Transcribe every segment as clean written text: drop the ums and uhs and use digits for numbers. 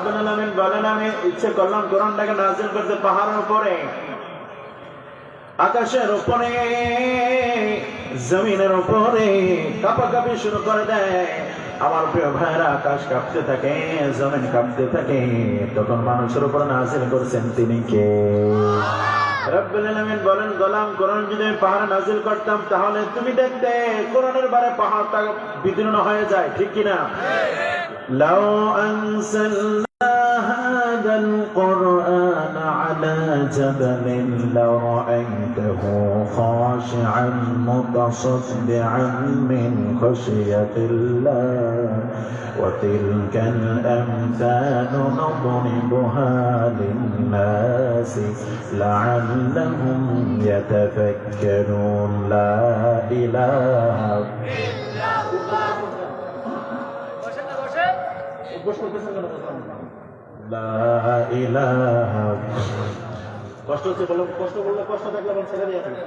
রব্বুল আলামিন বলেন আমি ইচ্ছে করলাম কোরআনটাকে নাযিল করতে পাহাড়ের উপরে, আকাশের উপরে, জমিনের উপরে কাঁপাকাঁপি শুরু করে দেয়। আমার প্রিয় ভাইরা, আকাশ কাঁপতে থাকে, জমিন কাঁপতে থাকে, তখন মানুষের উপর নাযিল করেছেন তিনি কে? রব্বুল আলামিন বলেন গোলাম কোরআন যদি পাহাড়ে নাযিল করতাম তাহলে তুমি দেখতে কোরআনের বারে পাহাড়টা বিদীর্ণ হয়ে যায়, ঠিক কিনা? লাউ আনসালনা হাদাল কুরআন আলা জাবালিন লারাআইতাহু খাশিআন মুতাসাদ্দিআন মিন খাশিয়াতিল্লাহ ওয়া তিলকাল আমসালু নাদরিবুহা লিন-নাসি লাআল্লাহুম ইয়াতাফাক্কারুন। লা ইলাহা ইল্লাল্লাহ। লা ইলাহা। কষ্ট হচ্ছে বলো, কষ্ট বললে কষ্ট থাকলে আমার ছেড়ে দিয়ে থাকবে।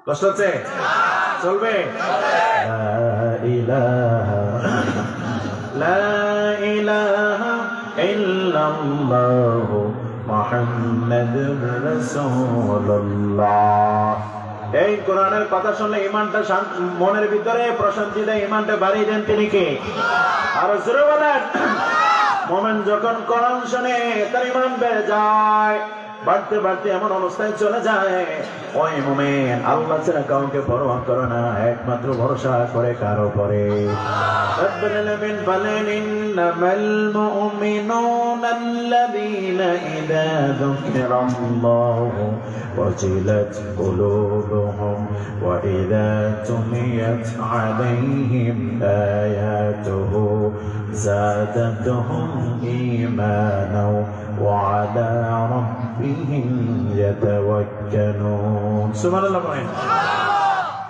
কষ্ট হচ্ছে চলবে। লা ইলাহা লা ইলাহা ইল্লাল্লাহু মুহাম্মাদুর রাসূলুল্লাহ। এই কোরআনের কথা শুনলে ইমানটা মনের ভিতরে প্রশান্তি দেয়, ইমানটা বাড়িয়ে দেন তিনি কে? আরো জোরে বলেন। মুমিন যখন কোরআন শুনে তার ইমান বেড়ে যায়, বাড়তে বাড়তে এমন অবস্থায় চলে যায় ওই মুমিন আল্লাহ ছাড়া কাউকে পরোয়া করে না, একমাত্র ভরসা করে কার উপরে? রব্বুল আলামিন বলেন ইন্নামাল মুমিনুনা আল্লাযীনা ইযা যুকিরাল্লাহু ওয়াজিলাত কুলুবুহুম ওয়া ইযা তুলিয়াত আলাইহিম আয়াতুহু যাদাতুহুম ঈমানাও ওয়া আলা রাব্বিহিম ইয়াতাওয়াক্কালুন। সুবহানাল্লাহ বলেন।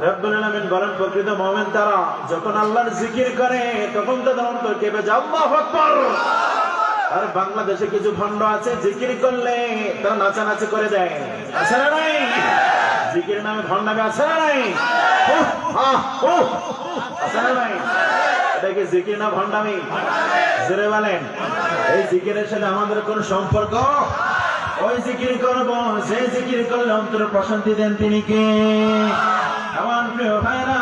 রব্বুল আলামিন বলেন প্রকৃত মুমিন তারা যখন আল্লাহর জিকির করে তখন তাদের অন্তর কেঁপে যায়। আল্লাহু আকবার। আর বাংলাদেশে কিছু ভণ্ড আছে জিকির করলে তারা নাচানাচি করে দেয়, আছে না নাই? জিকিরের নামে ভণ্ডামি আছে না নাই? আছে না নাই? এটা কি জিকির না ভণ্ডামি? জোরে বলেন। এই জিকিরের সাথে আমাদের কোন সম্পর্ক? ওই জিকির করবো যে জিকির করলে অন্তরে প্রশান্তি দেন তিনি কে? আমার প্রিয় ভাইরা,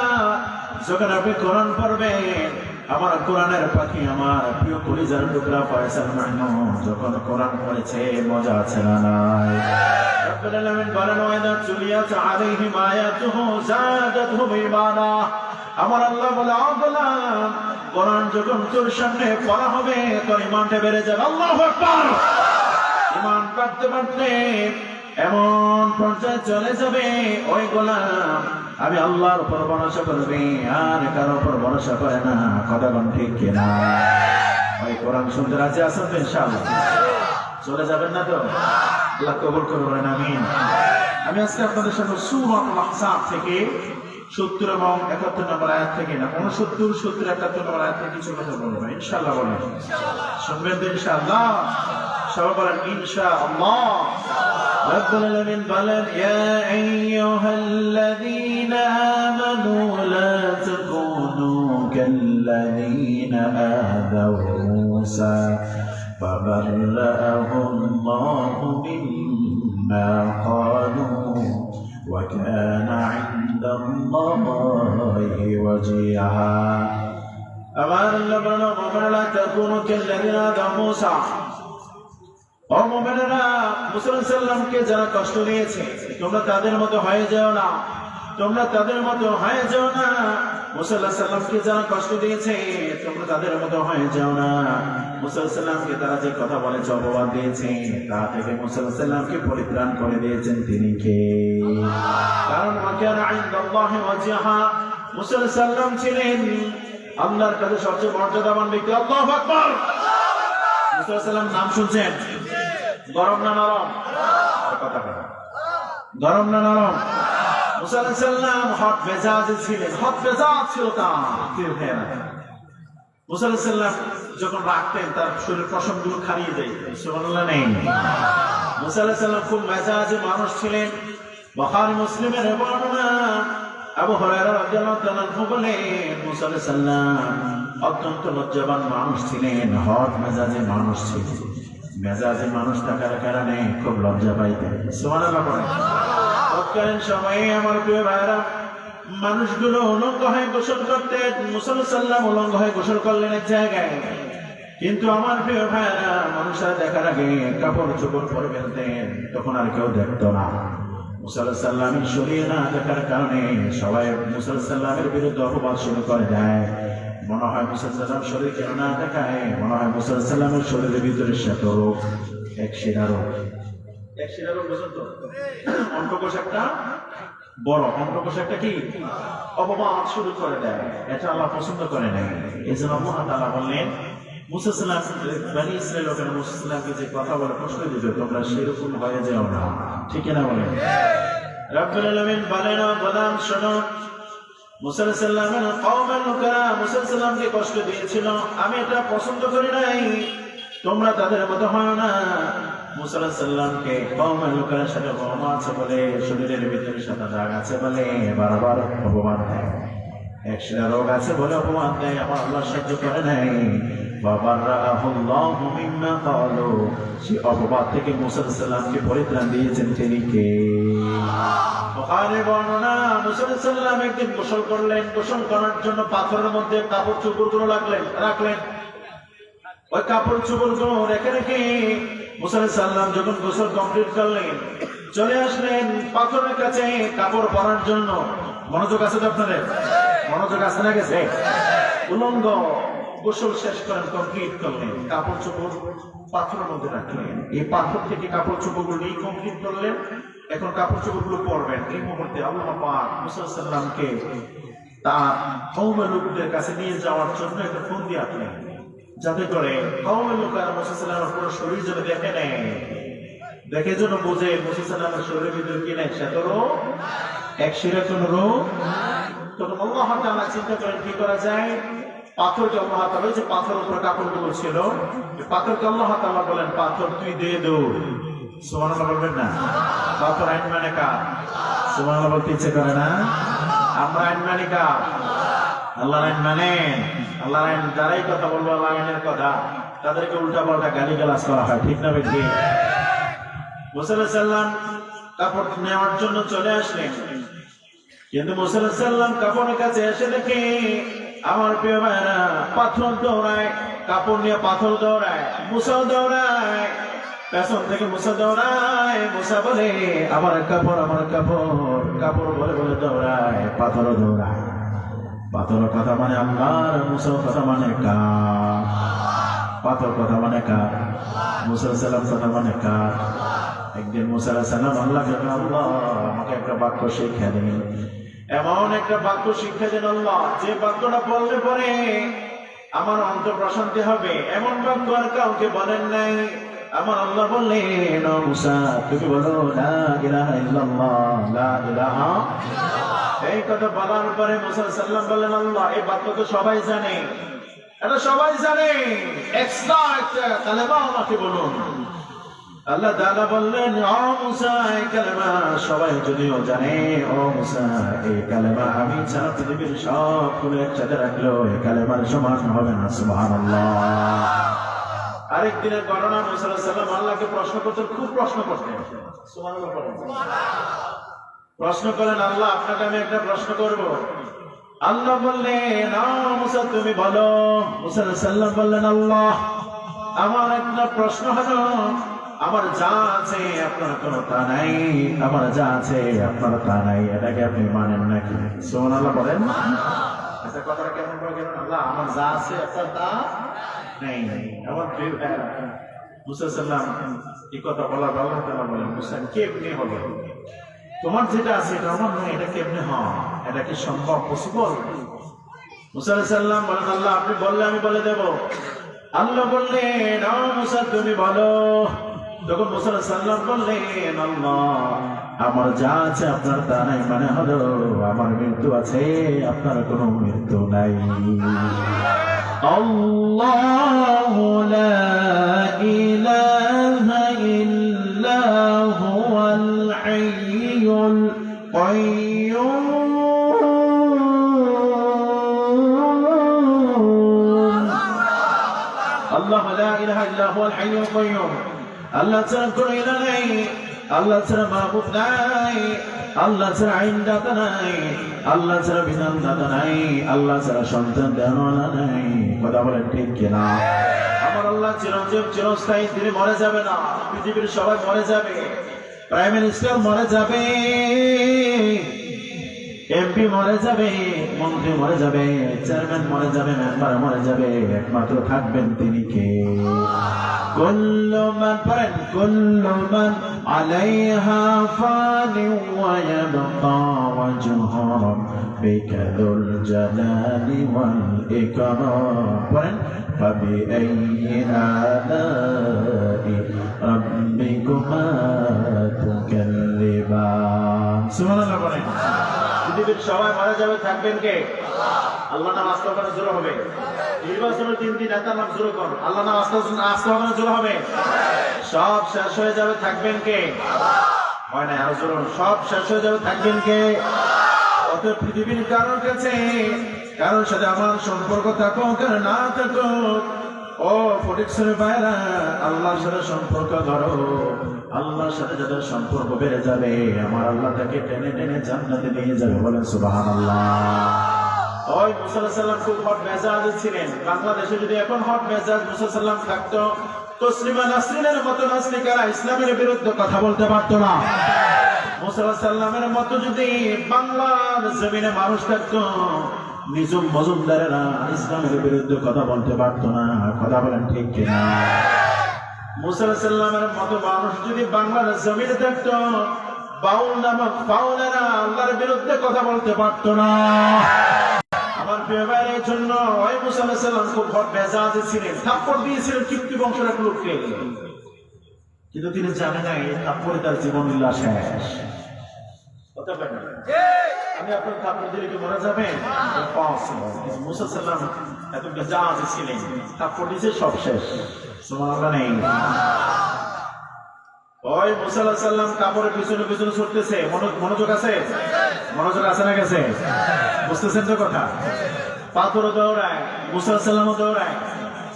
যখন আপনি কোরআন পড়বেন, আমার কোরআনের পাখি, আমার প্রিয় কলিজার টুকরা ফয়সাল মাহমুদ যখন কোরআন পড়েছে মজা আছে না নাই? রব্বুল আলামিন বলেন ওয়াইদা তুলিয়াত আলাইহিম আয়াতুহু যাদাতুহুম ঈমানা। আমার আল্লাহ বলে গোলাম কোরআন যখন তোর সামনে পড়া হবে তোর ঈমানটা বেড়ে যাবে। আল্লাহু আকবার। ঈমান বাড়তে বাড়তে এমন পর্যায়ে চলে যাবে ওই গোলাম আমি আল্লাহর উপর ভরসা করবে আর কারোর উপর ভরসা করে না। কথা কোন ঠিক কিনা? ওই কোরআন শুনতে রাজি আছেন তো? ইনশাআল্লাহ চলে যাবেন না তো? আল্লাহ কবুল করবেন, আমিন। আমি আজকে আপনাদের সামনে সূরাতুল আহজাব থেকে 70 এবং 71 নম্বর আয়াত থেকে না 69, 70, 71 নম্বর আয়াত থেকে কিছু কথা বলবো ইনশাআল্লাহ। বলেন শুনবেন তো ইনশাআল্লাহ? সবাই বলেন ইনশাআল্লাহ। রব্বুল আলামিন বলেন ইয়া আইয়ুহাল্লাযীনা আমানু লা তাকুনু কাল্লাযীনা আযাউ মূসা ফাবাররাআহু আল্লাহু মিম্মা ক্বালু ওয়া কানা ইনদাল্লাহি ওয়াজিহা। আমার আল্লাহ বলেন লা তাকুনু কাল্লাযীনা আযাউ মূসা। ও মুমিনেরা, মুসা আলাইহিস সালামকে যারা কষ্ট দিয়েছে তোমরা তাদের মতো হয়ে যাও না, তোমরা তাদের মতো হয়ে যাও না। মুসা আলাইহিস সালামকে যারা কষ্ট দিয়েছে তোমরা তাদের মতো হয়ে যাও না। মুসা আলাইহিস সালামকে তারা যে কথা বলেছে, অপবাদ দিয়েছে, তা থেকে মুসা আলাইহিস সালামকে পরিত্রাণ করে দিয়েছেন তিনি কে? কারণ ওয়াকানা ইনদাল্লাহি ওয়াজিহা, মুসা আলাইহিস সালাম ছিলেন আল্লাহর কাছে সবচেয়ে মর্যাদাবান ব্যক্তি। আল্লাহু আকবার। মুসা আলাইহিস সালাম নাম শুনছেন? গরম না নরম? কথা কথা গরম না নরম? মুসা আলাইহিস সালাম হট মেজাজে ছিলেন, হট মেজাজ ছিল তার। মুসা আলাইহিস সালাম যখন রাখতেন তার শরীরের পশমগুলো খারিয়ে যায়। সুবহানাল্লাহ নেই? মুসা আলাইহিস সালাম খুব মেজাজে মানুষ ছিলেন। বুখারী মুসলিমের বর্ণনা, আবু হুরায়রা রাদিয়াল্লাহু তাআলা বলেন মুসা আলাইহিস সালাম অত্যন্ত লজ্জাবান মানুষ ছিলেন, হট মেজাজে মানুষ ছিলেন। মেজাজে মানুষ থাকার কারণে খুব লজ্জা পাইতেন। সুবহানাল্লাহ পড়েন। তৎকালীন সময়ে আমার প্রিয় ভাইরা, মানুষগুলো উলঙ্গ হয়ে গোসল করতেন। মুসা আলাইহিস সালাম উলঙ্গ হয়ে গোসল করলেন এক জায়গায়, কিন্তু আমার প্রিয় ভাইরা, মানুষরা দেখার আগে কাপড় চোপড় পরে ফেলতেন, তখন আর কেউ দেখতো না। মুসা আলাইহিস সালামের শরীর না দেখার কারণে সবাই মুসা আলাইহিস সালামের বিরুদ্ধে অপবাদ শুরু করে দেয়। মনে হয় মুসা আলাইহিস সালাম শরীর কেন না দেখায়, মনে হয় মুসা আলাইহিস সালামের শরীরের ভিতরে শ্বেত রোগ, এক শিরা রোগ। এক শিরা রোগ বুঝুন তো, অন্ডকোষ একটা বড়, অন্ডকোষ একটা কি অপবাদ শুরু করে দেয়। এটা আল্লাহ পছন্দ করে নাই। এই জন্য আল্লাহ তাআলা বললেন, মুসা সালাম বনি ইসরাইল লোকেরা মুসা সালামকে যে কথা বলে প্রশ্ন দিবে, তোমরা সেরকম হয়ে যাও না, ঠিক না বলেন? রব্বুল আলামিন বলেন, গোলাম শোনো, মুসা আলাইহিস সালামের কওমের লোকেরা মুসা সালামকে কষ্ট দিয়েছিল, আমি এটা পছন্দ করি নাই, তোমরা তাদের মতো হয় না। মুসা আলাইহিস সালামকে কওমের লোকের সাথে বর্ম আছে বলে, শরীরের ভিতরে সাদা দাগ আছে বলে বারবার অপমান দেয়, এক শিরা রোগ আছে বলে অপমান দেয়। আমার আল্লাহ সহ্য করে নাই। বাবারাহুল্লাহু মিম্মা ক্বালু, সেই অপবাদ থেকে মুসা আলাইহিস সালামকে পরিত্রাণ দিয়েছেন তিনি কে? বুখারী বর্ণনা, মুসা আলাইহিস সালাম একদিন গোসল করলেন, গোসল করার জন্য পাথরের মধ্যে কাপড় চোপড়গুলো রাখলেন। ওই কাপড় চোপড়গুলো রেখে রেখে মুসা আলাইহিস সালাম যখন গোসল কমপ্লিট করলেন, চলে আসলেন পাথরের কাছে কাপড় পরার জন্য। মনোযোগ আছে তো আপনাদের? মনোযোগ আছে না? গেছে উলঙ্গ গোসল শেষ করেন, কমপ্লিট করলেন, কাপড় চোপড় পাথরের মধ্যে রাখলেন। এই পাথর থেকে কাপড় চোপড়গুলো নিয়ে কমপ্লিট করলেন। এখন কাপড় চোপড়গুলো পরবেন। এই মুহূর্তে আল্লাহ পাক মুসা আলাইহিস সালামকে তার কওমের লোকদের কাছে নিয়ে যাওয়ার জন্য একটা ফোন দিয়ে আসলেন, যাতে করে কওমের লোকেরা মুসা আলাইহিস সালামের পুরো শরীর যেন দেখে নেয়, দেখে যেন বোঝে মুসা আলাইহিস সালামের শরীরের ভিতরে কি নাই, শ্বেত রোগ, এক শিরা কোন রোগ। তখন আল্লাহ তাআলা চিন্তা করেন কি করা যায়। পাথরকে আল্লাহ তাআলা, যে পাথরের উপর কাপড়গুলো ছিল, পাথরকে আল্লাহ তাআলা বলেন, পাথর তুই দিয়ে দৌড়। সুবহানাল্লাহ বলবেন না? পাথর আইন মানে কার? সুবহানাল্লাহ বলতে ইচ্ছে করে না? আমরা আইন মানি কার? আল্লাহর আইন মানেন? আল্লাহর আইন যারাই কথা বলবো আল্লাহর আইনের কথা, তাদেরকে উল্টা পাল্টা গালিগালাজ করা হয়, ঠিক না বেশি? মুসা আলাইহিস সালাম কাপড় নেওয়ার জন্য চলে আসলেন, কিন্তু মুসা আলাইহিস সালাম কাপড়ের কাছে এসে দেখে আমার প্রিয় ভাইরা পাথর দৌড়ায়, কাপড় নিয়ে পাথর দৌড়ায়, মুসাও দৌড়ায়, পেছন থেকে মুসা দৌড়ায়। মুসা বলে আমার কাপড়, আমার কাপড়, কাপড় বলে বলে দৌড়ায়, পাথরও দৌড়ায়। পাথর কথা মানে আল্লাহর, মুসা কথা মানে কার? পাথর কথা মানে কার? মুসা আলাইহিস সালাম কথা মানে কার? একদিন মুসা আলাইহিস সালাম আল্লাহকে, আল্লাহ আমাকে একটা বাক্য শিক্ষা দিন, এমন একটা বাক্য শিক্ষা দেন আল্লাহ, যে বাক্যটা বললে পরে আমার অন্তর প্রশান্তি হবে, এমন বাক্য আর কাউকে বলেন নাই। আমার আল্লাহ বললেন, ও মুসা তুমি বলো লা ইলাহা ইল্লাল্লাহ, লা ইলাহা। এই কথা বলার পরে মুসা আলাইহিস সালাম বললেন, আল্লাহ এই বাক্য তো সবাই জানে, এটা সবাই জানে, এক্সট্রা একটা কালেমা আমাকে বলুন। আল্লাহ তাআলা বললেন, ও মুসা এই কালেমা সবাই যদিও জানে, ও মুসা এই কালেমা আমি ছাড়া পৃথিবীর সবগুলো একসাথে রাখলেও এই কালেমার সমান হবে না। সুবহানাল্লাহ। আরেকদিনের ঘটনা, মুসা আলাইহিস সালাম আল্লাহকে প্রশ্ন করতেন, খুব প্রশ্ন করতেন। সুবহানাল্লাহ পড়েন। প্রশ্ন করেন, আল্লাহ আপনাকে আমি একটা প্রশ্ন করব। আল্লাহ বললেন, ও মুসা তুমি বলো। মুসা আলাইহিস সালাম বললেন, আল্লাহ আমার একটা প্রশ্ন হলো, আমার যা আছে আপনার কোনো তা নাই, আমার যা আছে আপনার তা নাই, এটাকে আপনি মানেন নাকি? সুবহানাল্লাহ বলেন। আচ্ছা কথাটা কেমন করে গেলেন? আল্লাহ আমার যা আছে আপনার তা নাই। আমার প্রিয় ভাইরা, মুসা সাল্লাম এই কথা বলার আল্লাহ তাআলা বলেন, মুসা কেমনে হবে? তোমার যেটা আছে এটা আমার নয়, এটা কেমনে হয়? এটা কি সম্ভব, পসিবল? মুসা আলাইহিস সালাম বলেন, আল্লাহ আপনি বললে আমি বলে দেব। আল্লাহ বললেন, ও মুসা তুমি বলো। তখন মুসা আলাইহিস সালাম বললেন, আল্লাহ আমার যা আছে আপনার তা নাই, মানে হলো আমার মৃত্যু আছে, আপনার কোনো মৃত্যু নাই। আল্লাহু লা ইলাহা ইল্লা হুয়াল হাইয়ুল কাইয়্যুম আল্লাহ লা ইলাহা ইল্লা হুয়াল হাইয়ুল কাইয়্যুম। আল্লাহ ছাড়া কোনো ইলাহ নাই, আল্লাহ ছাড়া মাবুদ নাই, আল্লাহ ছাড়া আইনদাতা নাই, আল্লাহ ছাড়া বিধানদাতা নাই, আল্লাহ ছাড়া সন্তান দেওয়ালা নাই। কথা বলেন ঠিক কিনা? আমার আল্লাহ চিরঞ্জীব চিরস্থায়ী, তিনি মরে যাবে না। পৃথিবীর সবাই মরে যাবে, প্রাইম মিনিস্টার মরে যাবে, এমপি মরে যাবে, মন্ত্রী মরে যাবে, চেয়ারম্যান মরে যাবে, মেম্বার মরে যাবে, একমাত্র থাকবেন তিনি কে? কুল্লু মান পড়েন, কুল্লু মান আলাইহা ফানি ওয়া ইয়াবকা ওয়াজহু রাব্বিকা যুল জালালি ওয়াল ইকরাম। পড়েন ফাবিআইয়ি আলাই রাব্বিকুমা তুকাল্লিবান। সুবহানাল্লাহ পড়েন। পৃথিবীর সবাই মারা যাবে, থাকবেন কে? আল্লাহ নাম আস্তাগফিরুল্লাহ জোর হবে। নির্বাচনের দিন নেতার নাম জোর করুন, আল্লাহ নাম আস্তাগফিরুল্লাহ জোর হবে। সব শেষ হয়ে যাবে, থাকবেন কে? হয় না, আরো জোর। সব শেষ হয়ে যাবে, থাকবেন কে? অত পৃথিবীর কারোর কাছে কারোর সাথে আমার সম্পর্ক থাকুক আর না থাকুক, ও ফটিকছড়ির ভাইরা, আল্লাহর সাথে সম্পর্ক ধরো। আল্লাহর সাথে যাদের সম্পর্ক বেড়ে যাবে, আমার আল্লাহ তাকে টেনে টেনে জান্নাতে নিয়ে যাবে। বলেন সুবহানাল্লাহ। ওই মুসা আলাইহিস সালাম খুব হট মেজাজ ছিলেন। বাংলাদেশে যদি এখন হট মেজাজ মুসা আলাইহিস সালাম থাকতো, তসলিমা নাসরিনের মতো নাসরিকারা ইসলামের বিরুদ্ধে কথা বলতে পারতো না। মুসা আলাইহিস সালামের মতো যদি বাংলার জমিনে মানুষ থাকতো, নিজুম মজুমদারেরা ইসলামের বিরুদ্ধে কথা বলতে পারতো না। কথা বলেন ঠিক কিনা? মুসা আলাইহিস সালামের মতো মানুষ যদি বাংলার জমিনে থাকতো, বাউল নামক বাউলেরা আল্লাহর বিরুদ্ধে কথা বলতে পারতো না। আমার প্রিয় ভাইয়ের জন্য ওই মুসা আলাইহিস সালাম খুব হট মেজাজে ছিলেন। থাপ্পড় দিয়েছিলেন কিপ্তি বংশের এক লোককে, কিন্তু তিনি জানেন না এই থাপ্পড়ে তার জীবন লীলা শেষ। কথা বলেন, আমি আপনার থাপ্পড় দিলে কি মরে যাবেন? মুসা আলাইহিস সালাম এত মেজাজে ছিলেন, থাপ্পড় দিয়েছে, সব শেষ। সুবহানাল্লাহ নেই। ওই মুসা আলাইহিস সালাম কাপড়ের পিছনে পিছনে ছুটতেছে। মনোযোগ আছে? মনোযোগ আছে না গেছে? বুঝতেছেন তো কথা? পাথর দৌড়ায়, মুসা আলাইহিস সালামও দৌড়ায়।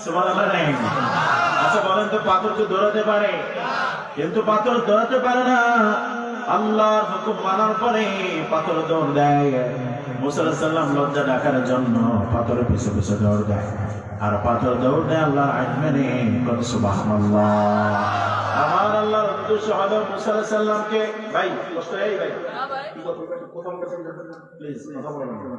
সুবহানাল্লাহ নেই। আচ্ছা বলেন তো, পাথর তো দৌড়াতে পারে, কিন্তু পাথর দৌড়াতে পারে না। আল্লাহর হুকুম মানার পরে পাথর দৌড় দেয়। মুসা আলাইহিস সালাম লজ্জা ঢাকার জন্য পাথরের পিছু পিছু দৌড় দেয়, আর পাথর দৌড় দেয় আল্লাহর আইন মেনে। সুবহানাল্লাহ। আমার আল্লাহর উদ্দেশ্য হলো মুসা আলাইহিস সালামকে, ভাই কষ্ট এই ভাই প্লিজ কথা বলবেন না।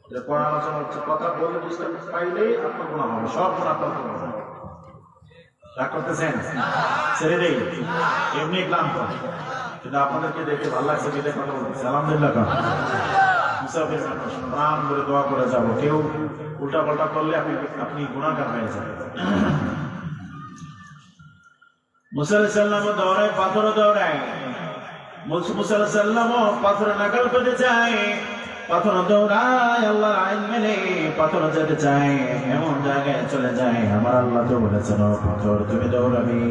এটা কোরআন আলোচনা হচ্ছে, কথা বলে বুঝতে পাইলেই আপনার গুনাহ হবে, সব গুনাহ আপনার হবে। রাগ করতেছেন? ছেড়ে দেই, এমনি ক্লান্ত, কিন্তু আপনাদেরকে দেখে ভালো লাগছে, বিদে কথা বলতেছে। আলহামদুলিল্লাহ। মুসাফির মানুষ, প্রাণ করে দোয়া করে যাবো। কেউ উল্টা পাল্টা করলে আপনি গুনাহগার হয়ে যাবেন। মুসা আলাইহিস সালামও দৌড়ায়, পাথরও দৌড়ায়। মুসা আলাইহিস সালামও পাথরে নাগাল পেতে যায়, পাথর দৌড়ায় আল্লাহর আইন মেনে। পাথর যেতে চায়, এমন জায়গায় চলে যায়, আমার আল্লাহ তো বলেছেন পাথর তুমি দৌড়াবি।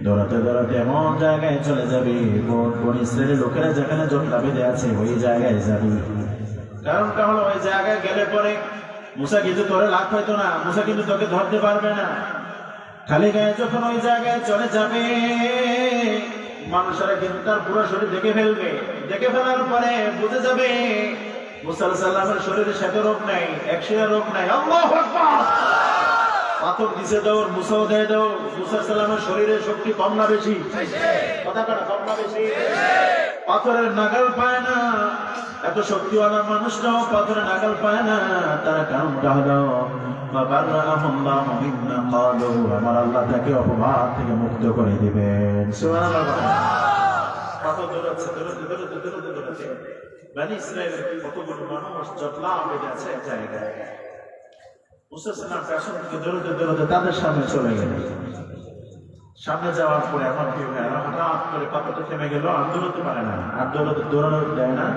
দৌড়াতে দৌড়াতে এমন জায়গায় চলে যাবি, বনি ইসরায়েলের লোকেরা যেখানে জটলা বেঁধে আছে ওই জায়গায় যাবি। কারণটা হলো, ওই জায়গায় গেলে পরে মুসা কিন্তু তোরে লাভ হইতো না, মুসা কিন্তু তোকে ধরতে পারবে না। খালি গায়ে যখন ওই জায়গায় চলে যাবে, মানুষেরা কিন্তু তার পুরো শরীর দেখে ফেলবে। দেখে ফেলার পরে বুঝে যাবে মুসা আলাইহিস সালামের শরীরে শ্বেত রোগ নাই, একশিরা রোগ নাই। আল্লাহু আকবার। পাথর দিছে দৌড়, মুসাও দেয় দৌড়। মুসা আলাইহিস সালামের শরীরে শক্তি কম না বেশি? কথা কাটা, কম না বেশি? পাথরের নাগাল পায় না। এত শক্তিওয়ালা মানুষরাও পাথরের নাগাল পায় না। তার কারণটা হলো আমার আল্লাহ তাকে অপবাদ থেকে মুক্ত করে দিবেন। সুবহানাল্লাহ। পাথর দৌড়াচ্ছে, দৌড়াতে দৌড়াতে দৌড়াতে দৌড়াতে বনি ইসরায়েলের কতগুলো মানুষ জটলা বেঁধে আছে এক জায়গায়। মুসা আলাইহিস সালাম পেছন থেকে দৌড়াতে দৌড়াতে তাদের সামনে চলে গেলেন। সামনে যাওয়ার পরে আমার প্রিয় ভাইরা হঠাৎ করে পাথরটা থেমে গেল, আর দৌড়াতে পারে না, আর দৌড়ানো দেয় না।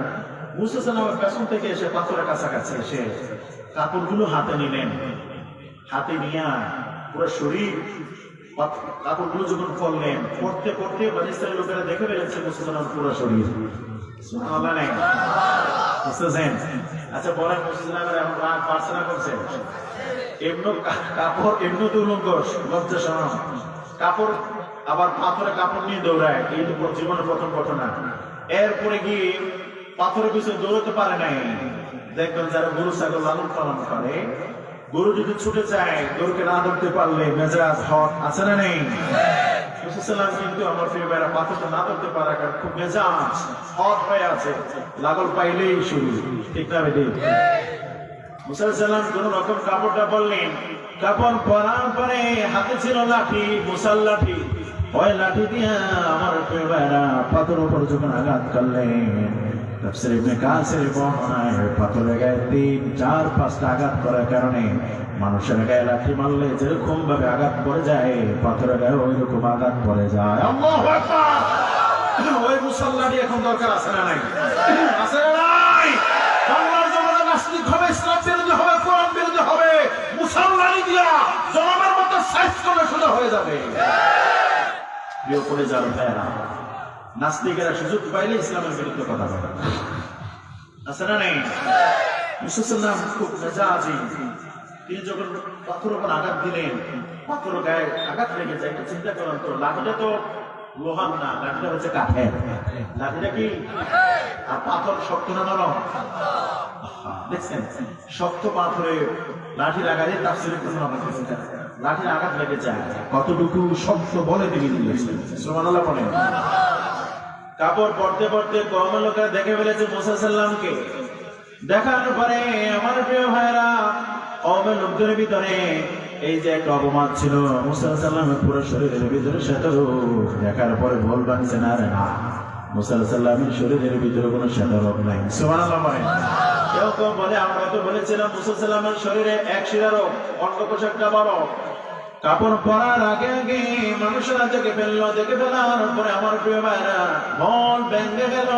মুসা আলাইহিস সালাম পেছন থেকে এসে পাথরের কাছাকাছি এসে কাপড়গুলো হাতে নিলেন। হাতে নিয়ে পুরো শরীর কাপড়গুলো যখন করলেন, পড়তে পড়তে বনি ইসরায়েলের লোকেরা দেখে ফেলেছে মুসা আলাইহিস সালাম পুরো শরীর। সুবহানাল্লাহ নাই? বুঝতেছেন? আচ্ছা বলেন মুসলিমের এমন রাগ প্রার্থনা করছে এমন কাপড় এমনি তো লজ্জা শোনা কাপড় আবার পাথরে কাপড় নিয়ে দৌড়ায় এই তো জীবনের প্রথম ঘটনা। এরপরে গিয়ে পাথরের পিছনে দৌড়াতে পারে নাই। দেখবেন যারা গরু ছাগল লালন পালন করে, গরু যদি ছুটে যায় গরুকে না ধরতে পারলে মেজাজ হট আছে না নেই? কিন্তু আমার প্রিয় ভাইরা পাথরটা না ধরতে পারা কারণ খুব মেজাজ হট হয়ে আছে, লাগল পাইলেই শুরু, ঠিক না বেটি? মুসা সালাম কোন রকম কাপড়টা বললেন, কাপড় পরার পরে হাতে ছিল লাঠি, মুসার লাঠি। ওই লাঠি দিয়া আমার প্রিয় ভাইরা পাথর উপর যখন আঘাত করলেন, তাফসীর ইবনে কাসির বর্ণনায় পাথরের গায়ে 3-4-5টা আঘাত করার কারণে মানুষের গায়ে লাঠি মারলে যেরকম ভাবে আঘাত পড়ে যায় পাথরের গায়ে ওই রকম আঘাত পড়ে যায়। আল্লাহু আকবার! ওই মুসল্লাটি এখন দরকার আছে না নাই? আছে না নাই? বাংলার জমানা নাস্তিক হবে, ইসলাম বিরোধী হবে, কোরআন বিরোধী হবে, মুসল্লাটি দিয়া জমানার মতো সাইজ করে সোজা হয়ে যাবে। প্রিয় করে যাবে ভাইরা, নাস্তিকেরা সুযোগ পাইলে ইসলামের বিরুদ্ধে কথা বলে, আছে না নেই? মুসা খুব মেজাজি। তিনি যখন পাথর উপর আঘাত দিলেন, পাথর গায়ে আঘাত লেগে যায়। চিন্তা করেন তো, লাঠিটা তো লোহার না, লাঠিটা হচ্ছে কাঠের। লাঠিটা কি? আর পাথর শক্ত না নরম? দেখছেন শক্ত পাথরে লাঠির আঘাতে তাফসীরের কথা আমরা বলছি, লাঠির আঘাত লেগে যায় কতটুকু শক্ত বলে তিনি দিয়েছেন। সুবহানাল্লাহ বলেন। কাপড় পরতে পরতে কওমের লোকেরা দেখে ফেলেছে মুসা সাল্লামকে। দেখার পরে আমার প্রিয় ভাইরা কওমের লোকদের ভিতরে এই যে একটা অপমান ছিল মুসা সাল্লামের পুরো শরীরের ভিতরে, সেটা দেখার পরে বল বানছে না রে না, মুসা সাল্লামের শরীরের ভিতরে কোনো সেটা রোগ নাই। সুবহানাল্লাহ বলেন। কেউ কেউ বলে, আমরা তো বলেছিলাম মুসা সাল্লামের শরীরে এক শিরা রোগ, অন্য পোশাকটা বড়। কাপড় পরার আগে আগে মানুষেরা দেখে ফেললো, দেখে ফেলার পরে আমার প্রিয় ভাইরা মন ভেঙে গেল।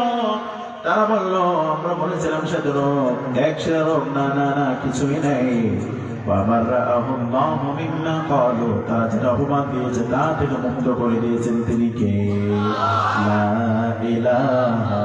তারা বললো, আমরা বলেছিলাম সে তো রোগ, এক শিরা রোগ। না না না, কিছুই নেই। তারা যেটা অপমান দিয়েছে তা থেকে মুক্ত করে দিয়েছেন তিনি কে? লা ইলাহা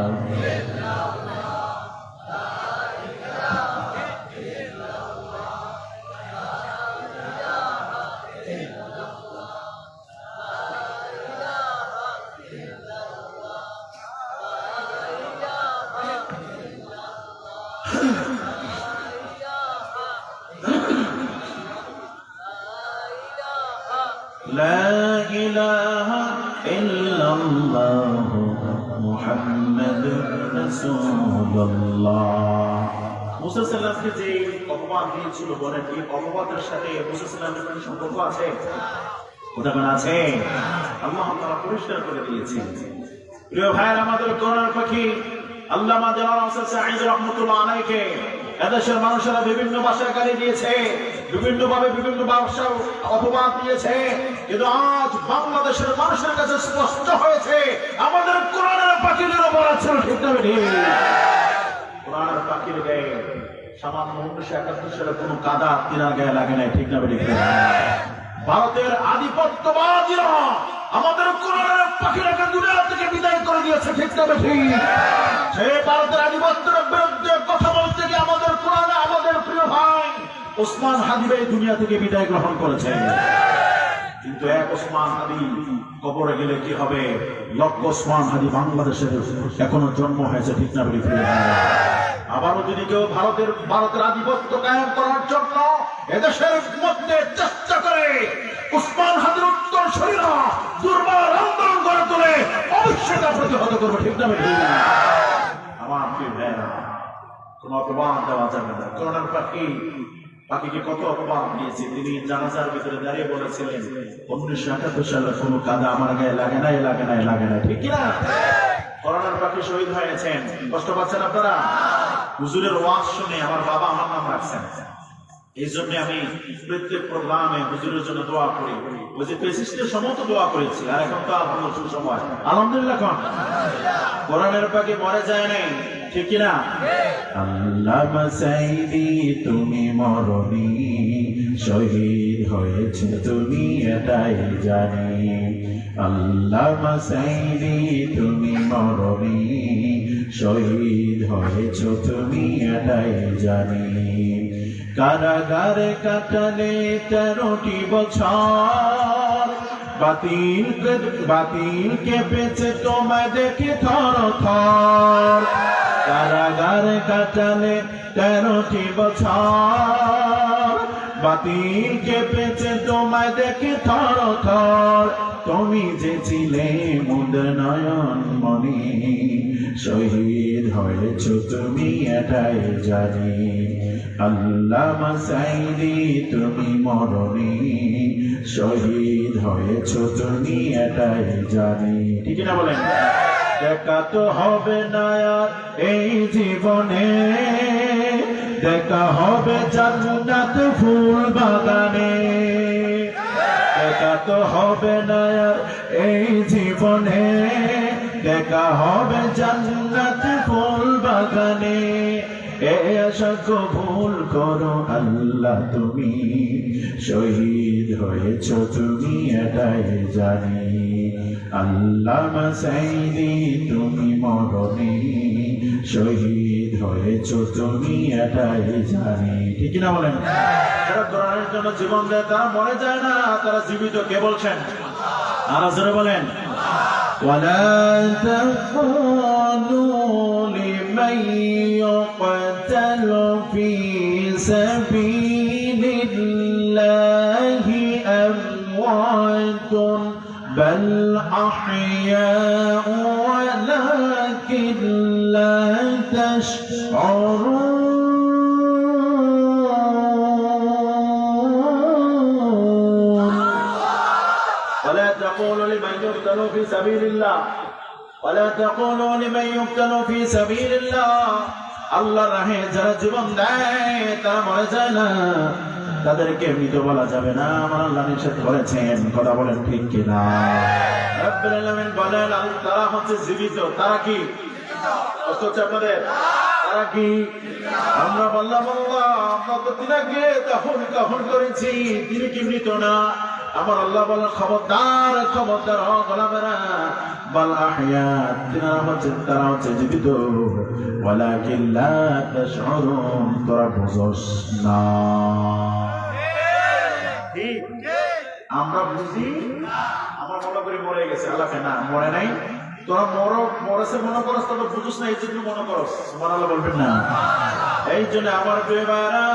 لا إله إلا الله محمد رسول الله। মুসা সাল্লামকে যে অপমান দিয়েছিল বলেন, এই অপবাদের সাথে মুসা সাল্লামের কোনো সম্পর্ক আছে? কোথাও আছে? আল্লাহ তাআলা পরিষ্কার করে দিয়েছেন। প্রিয় ভাইয়ের, আমাদের কোরআন পাখি আল্লামা দেওয়ান হোসেন সাঈদ রাহমাতুল্লাহ আলাইহি এদেশের মানুষেরা বিভিন্ন ভাষায় গালি দিয়েছে, বিভিন্ন ভাবে বিভিন্ন ভাষা অপবাদ দিয়েছে, কিন্তু আজ বাংলাদেশের মানুষের কাছে স্পষ্ট হয়েছে আমাদের কোরআনের পাখির অপরাধ ছিল, ঠিক না বেঠিক? কোরআনের পাখির গায়ে সামান্য 1971 সালে কোনো কাদা তিনার গায়ে লাগে নাই, ঠিক না বেঠিক? ভারতের আধিপত্যবাদীরা আমাদের কোরআনের পাখিরাকে দুনিয়া থেকে বিদায় করে দিয়েছে, ঠিক না বেঠিক? সেই ভারতের আধিপত্যের বিরুদ্ধে কথা বলতে গিয়ে আমাদের কোরআনে আমাদের প্রিয় ভাই ওসমান হাদি এই দুনিয়া থেকে বিদায় গ্রহণ করেছে। কিন্তু এক ওসমান হাদি কবরে গেলে কি হবে? লক্ষ ওসমান হাদি বাংলাদেশের এখনো জন্ম হয়েছে, ঠিক না বেঠিক? আবারও যদি কেউ ভারতের আধিপত্য কায়েম করার জন্য এদেশের মধ্যে চেষ্টা করে, ওসমান হাদির উত্তরসূরিরা দুর্বার আন্দোলন গড়ে তোলে, অবশ্যই তা প্রতিহত করবে, ঠিক না বেঠিক? আমার প্রিয় ভাইরা, কোন অপমান দেওয়া যাবে না। কোরআনের পাখিকে কত অপমান দিয়েছে। তিনি জানাজার ভিতরে দাঁড়িয়ে বলেছিলেন 1971 সালে কোনো কাদা আমার গায়ে লাগে নাই, লাগে নাই, লাগে নাই, ঠিক কিনা? কোরআনের পাখি শহীদ হয়েছেন, কষ্ট পাচ্ছেন আপনারা? হুজুরের ওয়াজ শুনে আমার বাবা আমার নাম রাখছেন। এই জন্য আমি প্রত্যেক প্রোগ্রামে হুজুরের জন্য দোয়া করি। ওই যে প্রেসিডেন্টের সময় তো দোয়া করেছি, আর এখন তো আলহামদুলিল্লাহ সময়, আলহামদুলিল্লাহ। এখন কোরআনের পাখি মরে যায় নাই, ঠিক কিনা? আল্লামা সাইদি তুমি মরনি, শহীদ হয়েছে তুমি এটাই জানি। আল্লামা সাইদি তুমি মরনি, শহীদ হয়েছ তুমি এটাই জানি। কারাগারে কাটালে 13টি বছর, বাতিল কেঁপেছে তোমায় দেখে থর থর। কারাগারে কাটালে 13টি বছর, বাতিল কেঁপেছে তোমায় দেখে থর থর। তুমি যে ছিলে মুদের নয়ন মনি, শহীদ হয়েছ তুমি এটাই জানি। আল্লামা সাঈদী তুমি মরনি, শহীদ হয়েছ তুমি এটাই জানি। ঠিক না বলেন? দেখা তো হবে না আর এই জীবনে, দেখা হবে জান্নাত ফুল বাগানে। দেখা তো হবে না আর এই জীবনে, দেখা হবে জান্নাত ফুল বাগানে। এ আশা কবুল করো আল্লাহ তুমি, শহীদ হয়েছ তুমি এটাই জানি। আল্লামা সাঈদী তুমি মরনি, শহীদ হয়েছ তুমি এটাই জানি। ঠিক না বলেন? যারা কোরআনের জন্য জীবন দেয় তারা মরে যায় না, তারা জীবিত। কে বলছেন? আর জোরে বলেন। ولا تقولوا لمن يقتل في سبيل الله أموات بل أحياء ولكن لا تشعرون। ولا تقولوا لمن يقتل في سبيل الله، ولا تقولوا لمن يقتل في سبيل الله। আল্লাহর রাহে যারা জীবন দেয় তারা মরে যায় না, তাদেরকে মৃত বলা যাবে না। আমার আল্লাহ নিষেধ করেছেন। কথা বলেন ঠিক কিনা? রব্বুল আলামিন বলেন তারা হচ্ছে জীবিত। তারা কি? কষ্ট হচ্ছে আপনাদের? তারা কি? আমরা বললাম আল্লাহ আমরা তো তিনাকে দাফন করেছি, তিনি কি মৃত না? আমার আল্লাহ বলেন খবরদার খবরদার ও গোলামেরা, বাল আহয়াত তারা হচ্ছে জীবিত, ওয়ালাকিন লা তাশউরুন তোরা বুঝোস না। ঠিক আমরা বুঝি, আমার মনে করি মরে গেছে। আল্লাহ না মরে নাই, তোরা মরেছে মনে করস, তোরা বুঝোস না এই জন্য মনে করস। সুবহানাল্লাহ বলবেন না? এই জন্য আমার প্রিয় ভাইরা,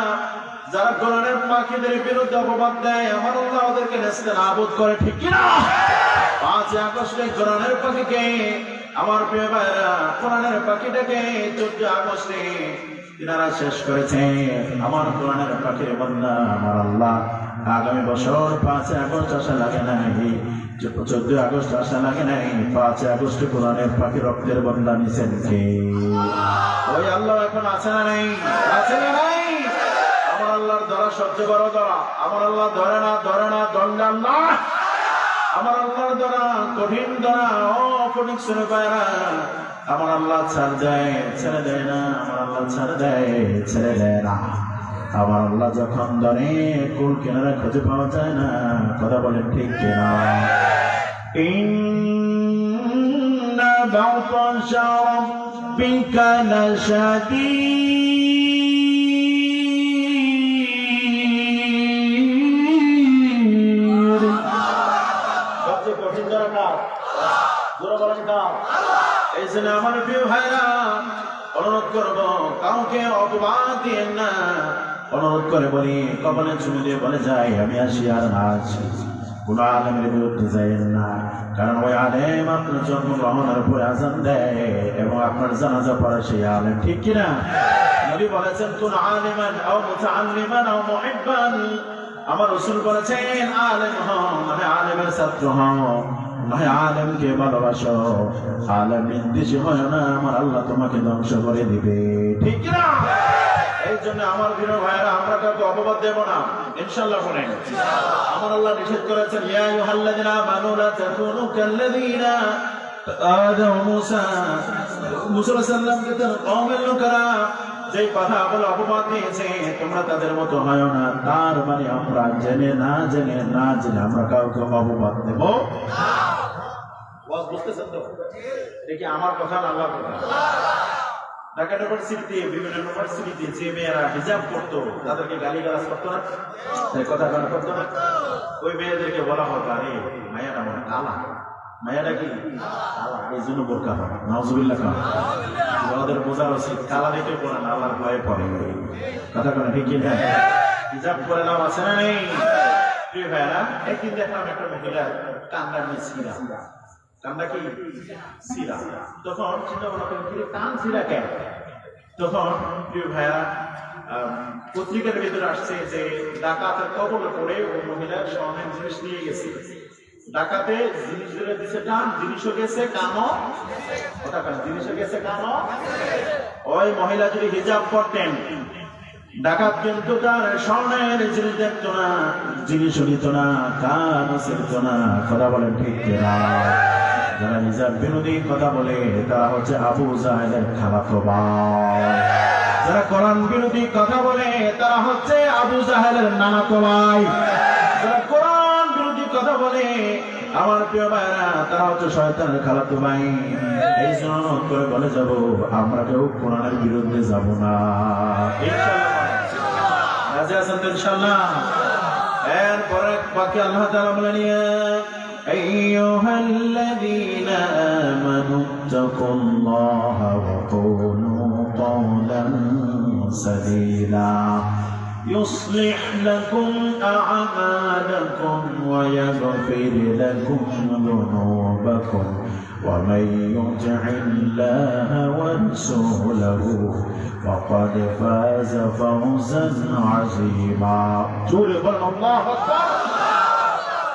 যারা কোরআনের পাখিদের বিরুদ্ধে অপবাদ দেয় আমার আল্লাহ ওদেরকে নেস্তানাবুদ করে। ঠিক কিনা? 5 আগস্টে কোরআনের পাখিকে, আমার প্রিয় ভাইরা কোরআনের পাখিটাকে 14 আগস্টে তিনারা শেষ করেছে। আমার কোরআনের পাখির বান্দা আমার আল্লাহ আগামী বছর 5 আগস্ট আসা লাগে নাই, 14 আগস্ট আসা লাগে নাই, 5 আগস্ট কোরআনের পাখি রক্তের বন্দা নিছেন কে? ওই আল্লাহ এখন আছে না নাই? আছে না নাই? আমার আল্লাহর ধরা সবচেয়ে বড় ধরা। আমার আল্লাহ ধরে না দণ্ডান না। আমার আল্লাহর ধরা কঠিন ধরা। ও কঠিন শুনে পায় না। আমার আল্লাহ ছাড় দেয় ছেড়ে দেয় না। আমার আল্লাহ ছাড় দেয় ছেড়ে দেয় না। আমার আল্লাহ যখন ধরে কুল কিনারা খুঁজে পাওয়া যায় না। কথা বলেন ঠিক কিনা? ইন্না বাতাশা রাব্বিকা লাশাদীদ। সবচেয়ে কঠিন ধরা কার? জোরে বলেন কার? এই জন্য আমার প্রিয় ভাইরা অনুরোধ করবো কাউকে অপবাদ দিয়েন না। অনুরোধ করে বলি, কপালে চুমু দিয়ে বলে যাই আমি আসি আর না আসি, কোন আলেমের বিরুদ্ধে যাইয়েন না। কারণ ওই আলেম আপনার জন্মগ্রহণের পরে আজান দেয় এবং আপনার জানাজা পড়ে সেই আলেম। ঠিক কিনা? নবী বলেছেন কোন আলিমান আও মুতাআল্লিমান আও মুহিব্বান। আমার রাসূল বলেছেন আলেম হও মানে আলেমের ছাত্র হও, নয় আলেমকে ভালোবাসো। আলেম নির্দেশ হয় না, আমার আল্লাহ তোমাকে ধ্বংস করে দিবে। ঠিক না? এই জন্য আমার প্রিয় ভাইয়েরা আমরা কাউকে অপবাদ দেব না ইনশাআল্লাহ। বলেন আমার আল্লাহ নিষেধ করেছেন ইয়া আইয়ুহাল্লাযিনা আমানু লা তাকুনু কাল্লাযিনা আদাউ মুসা আলাইহিস সালামকে তার কওমের লোকেরা যে কথা বলে অপবাদ দিয়েছে তোমরা তাদের মতো হয় না। তার মানে আমরা জেনে না জেনে আমরা কাউকে অপবাদ দেব না। বস বুঝতেছেন তো? দেখি আমার কথা না আল্লাহর কথা। ঢাকা ইউনিভার্সিটিতে বিভিন্ন ইউনিভার্সিটিতে যে মেয়েরা হিজাব করতো তাদেরকে গালিগালাজ করতো না, কথা করতো না, ওই মেয়েদেরকে বলা হতো আরে মায়াটা মনে কালা, মায়াটা কি কালা, এই জন্য বোরকা পড়ে। নাউজুবিল্লাহ খান। ওদের বোঝা উচিত কালা দেখে পড়ে না, আল্লাহর ভয়ে পড়ে। কথা কথা ঠিক কিনা? হিজাব করে নাও আছে না নেই? প্রিয় ভাইরা, একদিন দেখলাম একটা মহিলা কান্দার মিছিলা, কান্দা কি সিরা। তখন চিন্তা ভাবনা করি কান সিরা কেন? তখন প্রিয় ভাইরা পত্রিকার ভিতরে আসছে যে ডাকাতের কবলে পড়ে ওই মহিলার স্বর্ণের জিনিস নিয়ে গেছে। ডাকাতে জিনিস ধরে দিছে টান, জিনিসও গেছে কানো, জিনিসও গেছে কানো। ওই মহিলা যদি হিজাব করতেন, ডাকাত কিন্তু তার স্বর্ণের জিনিস দেখতো না, জিনিসও নিত না, কানও ছিঁড়ত না। কথা বলেন ঠিক কিনা? যারা হিজাব বিরোধী কথা বলে তারা হচ্ছে আবু জাহেলের খালাতো ভাই। যারা কোরআন বিরোধী কথা বলে তারা হচ্ছে আবু জাহেলের নানাতো ভাই। যারা কোরআন বিরোধী কথা বলে আমার প্রিয় ভাইরা তারা হচ্ছে শয়তানের খালাতো ভাই। এই জন্য করে বলে যাব আমরা কেউ কোরআনের বিরুদ্ধে যাব না, ইনশাআল্লাহ। রাজি আছেন তো ইনশাআল্লাহ? এরপরে বাকি আল্লাহ তাআলা বলেন আইয়ুহাল্লাযীনা আমানু তাকুল্লাহা ওয়া কুনু কওলান সাদীদা يصلح لكم أعمالكم ويغفر لكم ذنوبكم ومن يطع الله ورسوله فقد فاز فوزا عظيما جوري بلن الله أكبر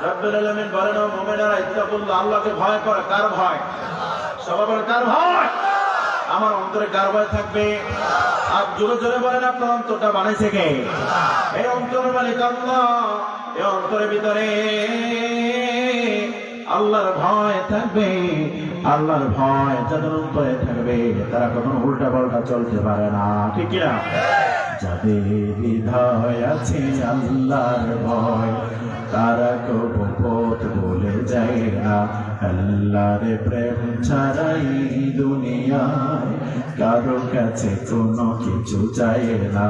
رب العالمين بلن মুমিনরা ইত্তাকুল্লাহ আল্লাহকে ভয় করে কার ভয় সবার কার ভয় আমার অন্তরে কার ভয় থাকবে আপ জোরে জোরে বলেন আপনার অন্তরটা বানাইছে কে এই অন্তরের মালিক আল্লাহ এই অন্তরের ভিতরে আল্লাহর ভয় থাকবে আল্লাহর ভয় যাদের অন্তরে থাকবে তারা কখনো উল্টা পাল্টা চলতে পারে না ঠিক কি না যাদের হৃদয় আছে আল্লাহর ভয় তারা কবু পথ ভুলে যায় না আল্লাহর প্রেম ছাড়াই দুনিয়ায় কারো কাছে কোনো কিছু চায় না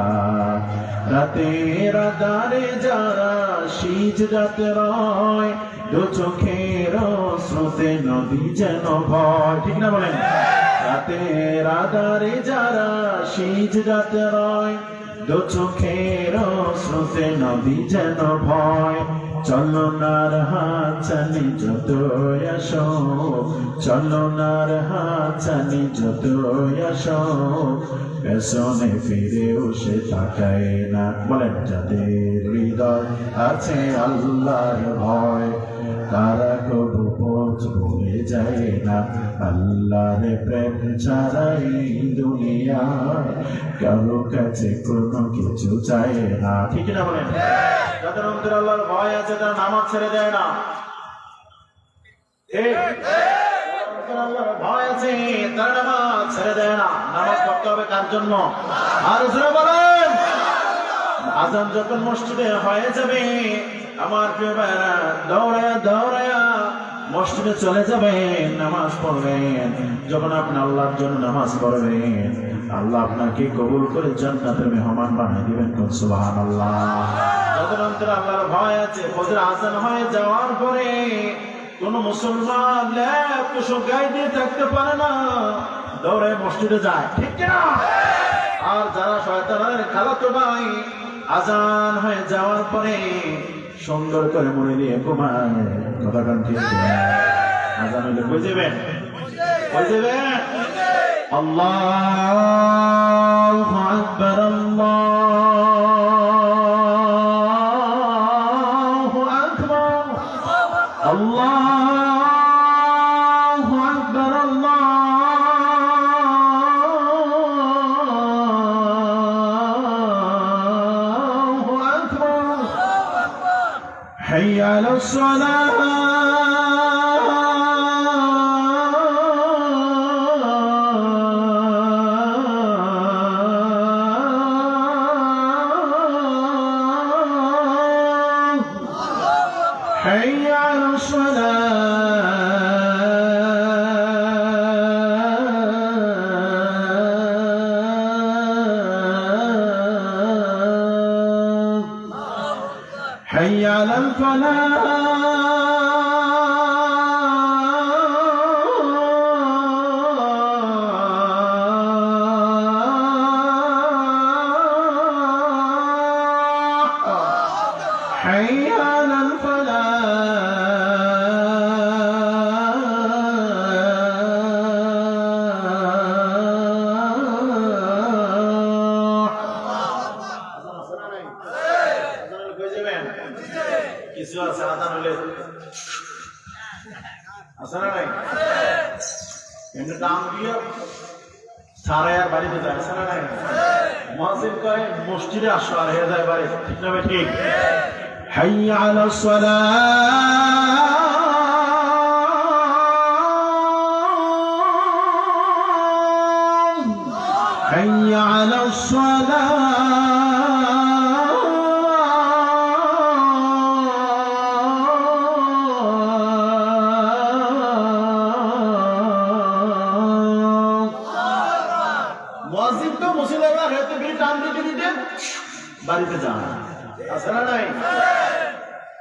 রাতের আধারে যারা সিজদাতে রয় দু চোখের স্রোতে নদী যেন ভয় ঠিক না বলেন রাতের আধারে যারা সিজদাতে রয় দু চোখের স্রোতে নদী যেন ভয় চলনার হাত চালি যত আসো চলনার হাত চালি যত আসো পেছনে ফিরেও সে তাকায় না বলেন যাদের হৃদয় আছে আল্লাহর ভয় তারা কবু পথ ভুলে যায় না আল্লাহর প্রেম ছাড়াই দুনিয়ায় কারো কাছে কোনো কিছু চায় না ঠিক না বলেন যাদের অন্তরে আল্লাহর ভয় আছে তারা নামাজ ছেড়ে দেয় না আল্লাহর ভয় আছে তারা নামাজ ছেড়ে দেয় না নামাজ পড়তে হবে কার জন্য আর জোরে বলেন আজান যখন মসজিদে হয়ে যাবে আমার প্রিয় ভাইরা দৌড়ায়া দৌড়ায়া মসজিদে চলে যাবেন নামাজ পড়বেন যখন আপনি আল্লাহর জন্য নামাজ পড়বেন আল্লাহ আপনাকে কবুল করে জান্নাতের মেহমান বানিয়ে দিবেন কোন সুবহানাল্লাহ যাদের অন্তরে আল্লাহর ভয় আছে ফজর আজান হয়ে যাওয়ার পরে কোন মুসলমান ল্যাপ কুশল গায়ে দিয়ে থাকতে পারে না দৌড়ে মসজিদে যায় ঠিক কিনা আর যারা শয়তানের খালাতো ভাই আজান হয়ে যাওয়ার পরে সুন্দর করে মনে দিয়ে ঘুমায় কথা কান ঠিক আজান হইলে কই যাবেন আল্লাহু আকবার আল্লাহু আকবার আল্লাহু আকবার আল্লাহু আকবার হাইয়া আলাস সালাহ حي على الصلاة আছে না নাই? এমনি দাম দিয়ে সারে আর বাড়িতে যায়, আছে না নাই? মুয়াজ্জিন কয় মসজিদে আসো আর হে যায় বাড়ি, ঠিক না ভাই? ঠিক। হাইয়া আলাস সালাহ, হাইয়া আলাস সালাহ, বাড়িতে যান, আছে না নাই?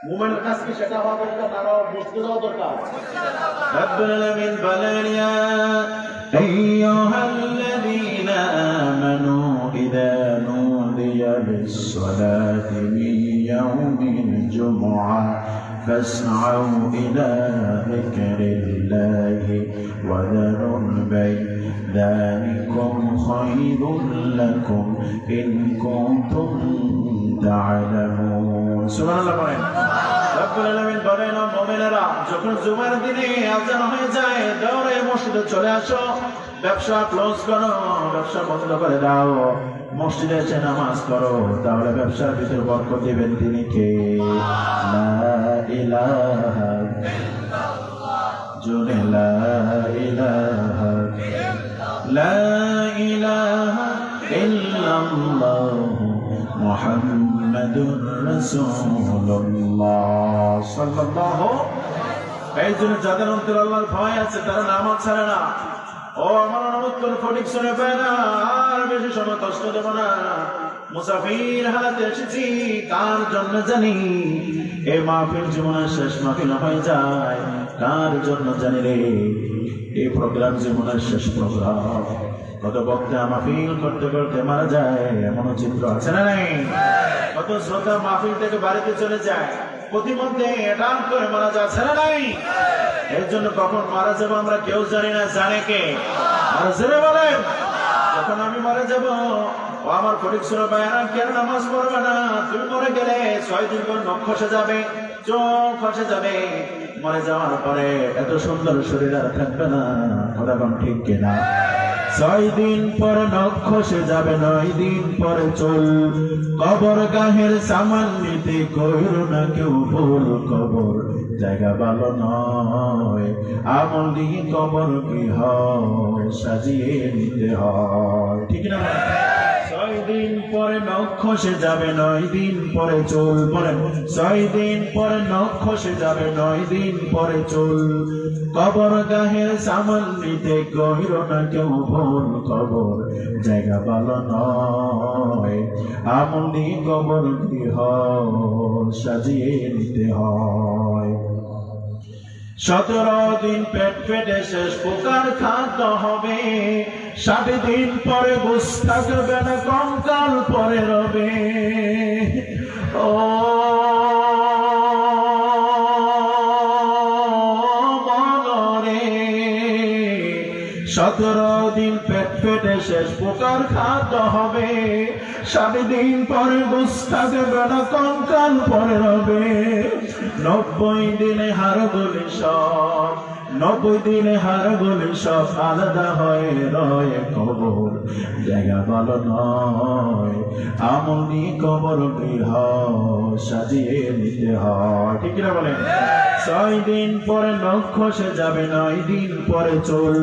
মুমিনের কাছে কি সেটা হওয়া দরকার, তারাও বুঝতে যাওয়া দরকার। রব্বুল আলামিন বলেন, ইয়া আইয়ুহাল্লাযীনা আমানু ইযা নুদিয়া লিস-সালাতি মিন ইয়াউমিল জুমআহ ফাসআউ ইলা যিকরিল্লাহি ওয়া যারুল বাই' যালিকুম খায়রুল লাকুম ইন কুনতুম তা'লামুন। সুবহানাল্লাহ বলেন। রব্বুল আলামিন বলেন, ও মুমিনেরা, যখন জুমার দিনে আযান হয়ে যায় দৌড়ে মসজিদে চলে আসো, ব্যবসা ক্লোজ করো, ব্যবসা বন্ধ করে দাও, মসজিদে এসে নামাজ করো, তাহলে ব্যবসার ভিতর বরকত দিবেন তিনি কে? লা ইলাহা ইল্লাল্লাহ, জোরে লা ইলাহা ইল্লাল্লাহ, লা ইলাহা ইল্লাল্লাহ মুহাম্মাদুর রাসূলুল্লাহ সাল্লাল্লাহু। এই জন্য যাদের অন্তরে আল্লাহর ভয় আছে তারা নামাজ ছাড়ে না। ও আমার অনুরোধ করে ফটিক শুনে পায় না, আর বেশি সময় কষ্ট দেব না। মুসাফির হালাতে এসেছি, কার জন্য জানি? এই মাহফিল জীবনের শেষ মাহফিল হয়ে যায়, কার জন্য জানি রে? এই প্রোগ্রাম জীবনের শেষ প্রোগ্রাম। কত বক্তা মাহফিল করতে করতে মারা যায়, এমন চিত্র আছে না নাই? কত শ্রোতা মাহফিল থেকে বাড়িতে চলে যায়, প্রতিমধ্যে এটা করে মারা যাচ্ছে না নাই? এর জন্য কখন মারা যাবো আমরা কেউ জানি না, জানে কে? আর জেনে বলেন, যখন আমি মারা যাব, ও আমার ফটিক শুনে পায়না, কেন নামাজ পড়বে না? তুমি মরে গেলে 6 দিন পর নখ খসে যাবে, চোখ খসে যাবে, মরে যাওয়ার পরে এত সুন্দর শরীর আর থাকবে না। কথা কম ঠিক কিনা? 6 দিন পর নখ খসে যাবে, 9 দিন পরে চুল, কবর গাহের সামান নিতে কইরো না কেউ ভুল, কবর জায়গা ভালো নয়, আমল দিয়ে কবর গৃহ সাজিয়ে নিতে হয়, ঠিক না? 6 দিন পরে নখ খসে যাবে, 9 দিন পরে চুল, পরে 6 দিন পরে নখ খসে যাবে, 9 দিন পরে চুল, কবর গাহের সামান নিতে কইরো না কেউ ভুল, কবর জায়গা ভালো নয়, আমল দিয়ে কবর গৃহ সাজিয়ে নিতে হয়। 17 দিন পেট পেটে শেষ পোকার খাদ্য হবে, 7 দিন পরে বুঝ থাকবে না, কঙ্কাল পরে রবে। ও মনরে, 17 দিন পেট পেটে শেষ পোকার খাদ্য হবে, 7 দিন পরে বুঝ থাকবে না, কঙ্কাল পরে রবে। 90 দিনে হাড়গুলি সব, 90 দিনে হাড়গুলি সব আলাদা হয়ে রয়ে, কবর জায়গা ভালো নয়, আমল নিয়ে কবর গৃহ সাজিয়ে নিতে হয়, ঠিক না বলেন? 6 দিন পরে নখ খসে যাবে, 9 দিন পরে চুল,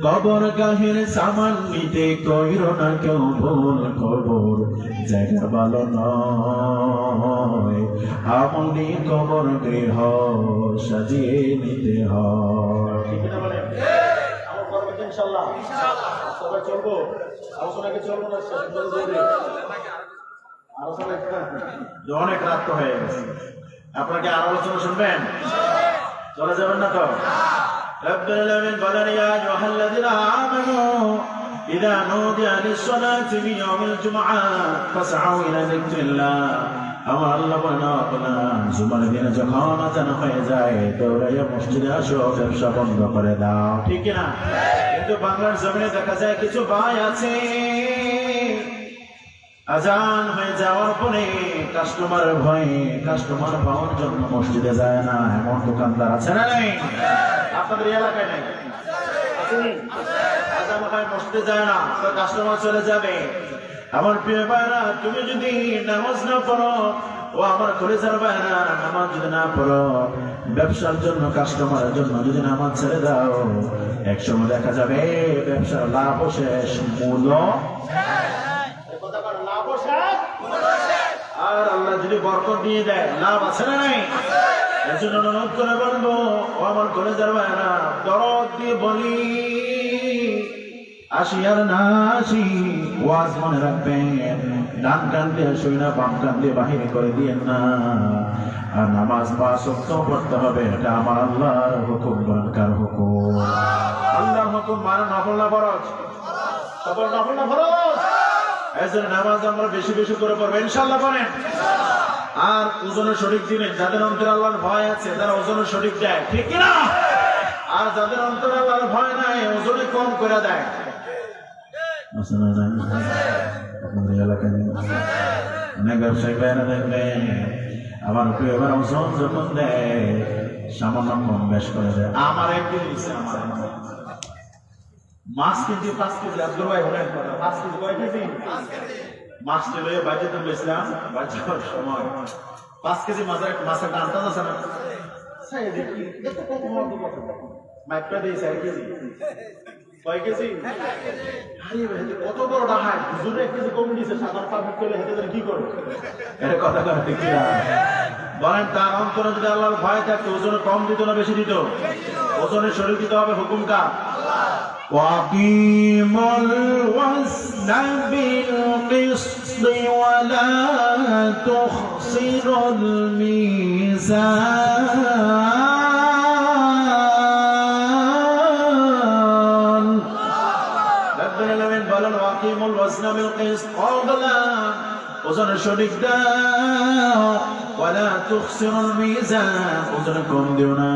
কবর গাহের সামান নিতে কইরো না কেউ ভুল, কবর জায়গা ভালো নয়, আমল নিয়ে কবর গৃহ সাজিয়ে নিতে হয়, ঠিক না বলেন? আমল করবেন ইনশাআল্লাহ, সবাই চলবো, আলোচনাকে চলবো না, অনেক রাত তো হয়ে গেছে, আপনাকে আর আলোচনা শুনবেন? চলে যাবেন না তো? রব্বুল আলামিন বলেন, ইয়া আইয়ুহাল্লাযীনা আমানু ইযা নুদিয়া লিস-সালাতি মিন ইয়াউমিল জুমআহ ফাসআউ ইলা যিকরিল্লাহ। আমার আল্লাহ বলেন, আপনারা জুমার দিনে যখন আযান হয়ে যায় দৌড়াইয়া মসজিদে আসো, ব্যবসা বন্ধ করে দাও, ঠিক না? কিন্তু বাংলার জমিনে দেখা যায় কিছু ভাই আছে আজান হয়ে যাওয়ার পরে কাস্টমারের ভয়ে কাস্টমার পাওয়ার জন্য মসজিদে যায় না, এমন দোকানদার আছে না নাই? আপনাদের এলাকায় নাই? আজান হয় মসজিদে যায় না, তো কাস্টমার চলে যাবে। আমার প্রিয় ভাইরা, তুমি যদি নামাজ না পড়ো, ও আমার কলেজের ভাইরা, নামাজ যদি না পড়ো, ব্যবসার জন্য কাস্টমারের জন্য যদি নামাজ ছেড়ে দাও, একসময় দেখা যাবে ব্যবসার লাভ শেষ, মূল্য আর আল্লাহ যদি বরকত দিয়ে দেয়, লাভ আছে না নাই? এর জন্য অনুরোধ করে বলবো, ও আমার কলেজের ভাইরা, দরদ দিয়ে বলি, আসি আর না আসি, ওয়াজ মনে রাখবেন, ডান কান দিয়ে শুই না, বাম কান দিয়ে বাহির করে দিয়েন না। আর নামাজ 5 ওয়াক্ত পড়তে হবে, এটা আমার আল্লাহর হুকুম। কার হুকুম? আল্লাহর হুকুম। মানে নফল না ফরজ? সকল নফল না ফরজ? এজন্য নামাজ আমরা বেশি বেশি করে পড়বো ইনশাআল্লাহ। বলেন। আর ওজনের সঠিক দিবেন, যাদের অন্তরে আল্লাহর ভয় আছে তারা ওজনের সঠিক দেয়, ঠিক কিনা? আর যাদের অন্তরে আল্লাহর ভয় নাই, ওজনে কম করে দেয়। আপনাদের এলাকায় অনেক ব্যবসায়িক ভাইরা দেখবেন, আমার প্রিয় এবার ওজন যখন দেয় সামান্য কম বেশ করে দেয়। আমার একদিন মাছ কেজি 5 কেজি, আব্দুল ভাই বলেন 5 কেজি কয় কেজি? মাছ টেলে বাজেতে বেচলাম, বাজার সময় 5 কেজি মাছের আন্দাজ আছে না? মাইকটা দিয়ে 4 কেজি, কয় কেজি? কত বড় ডাহায়, হুজুরে 1 কেজি কম দিয়েছে, সাধারণ পাবলিক করলে হেঁটে কি করবে? এটা কথা কথা ঠিক কিনা? বলেন, তার অন্তরে যদি আল্লাহর ভয় থাকতো ওজনে কম দিত না বেশি দিত? ওজনে শরীর দিতে হবে, হুকুমটা وَأَقِيمُوا الْوَزْنَ بِالْقِسْطِ وَلَا تُخْسِرُوا الْمِيزَانَ বলেন, وَأَقِيمُوا الْوَزْنَ بِالْقِسْطِ, ওজনে সঠিক দাও, ওয়ালা তুখসিরুল মিজান, ওজনে কম দিও না।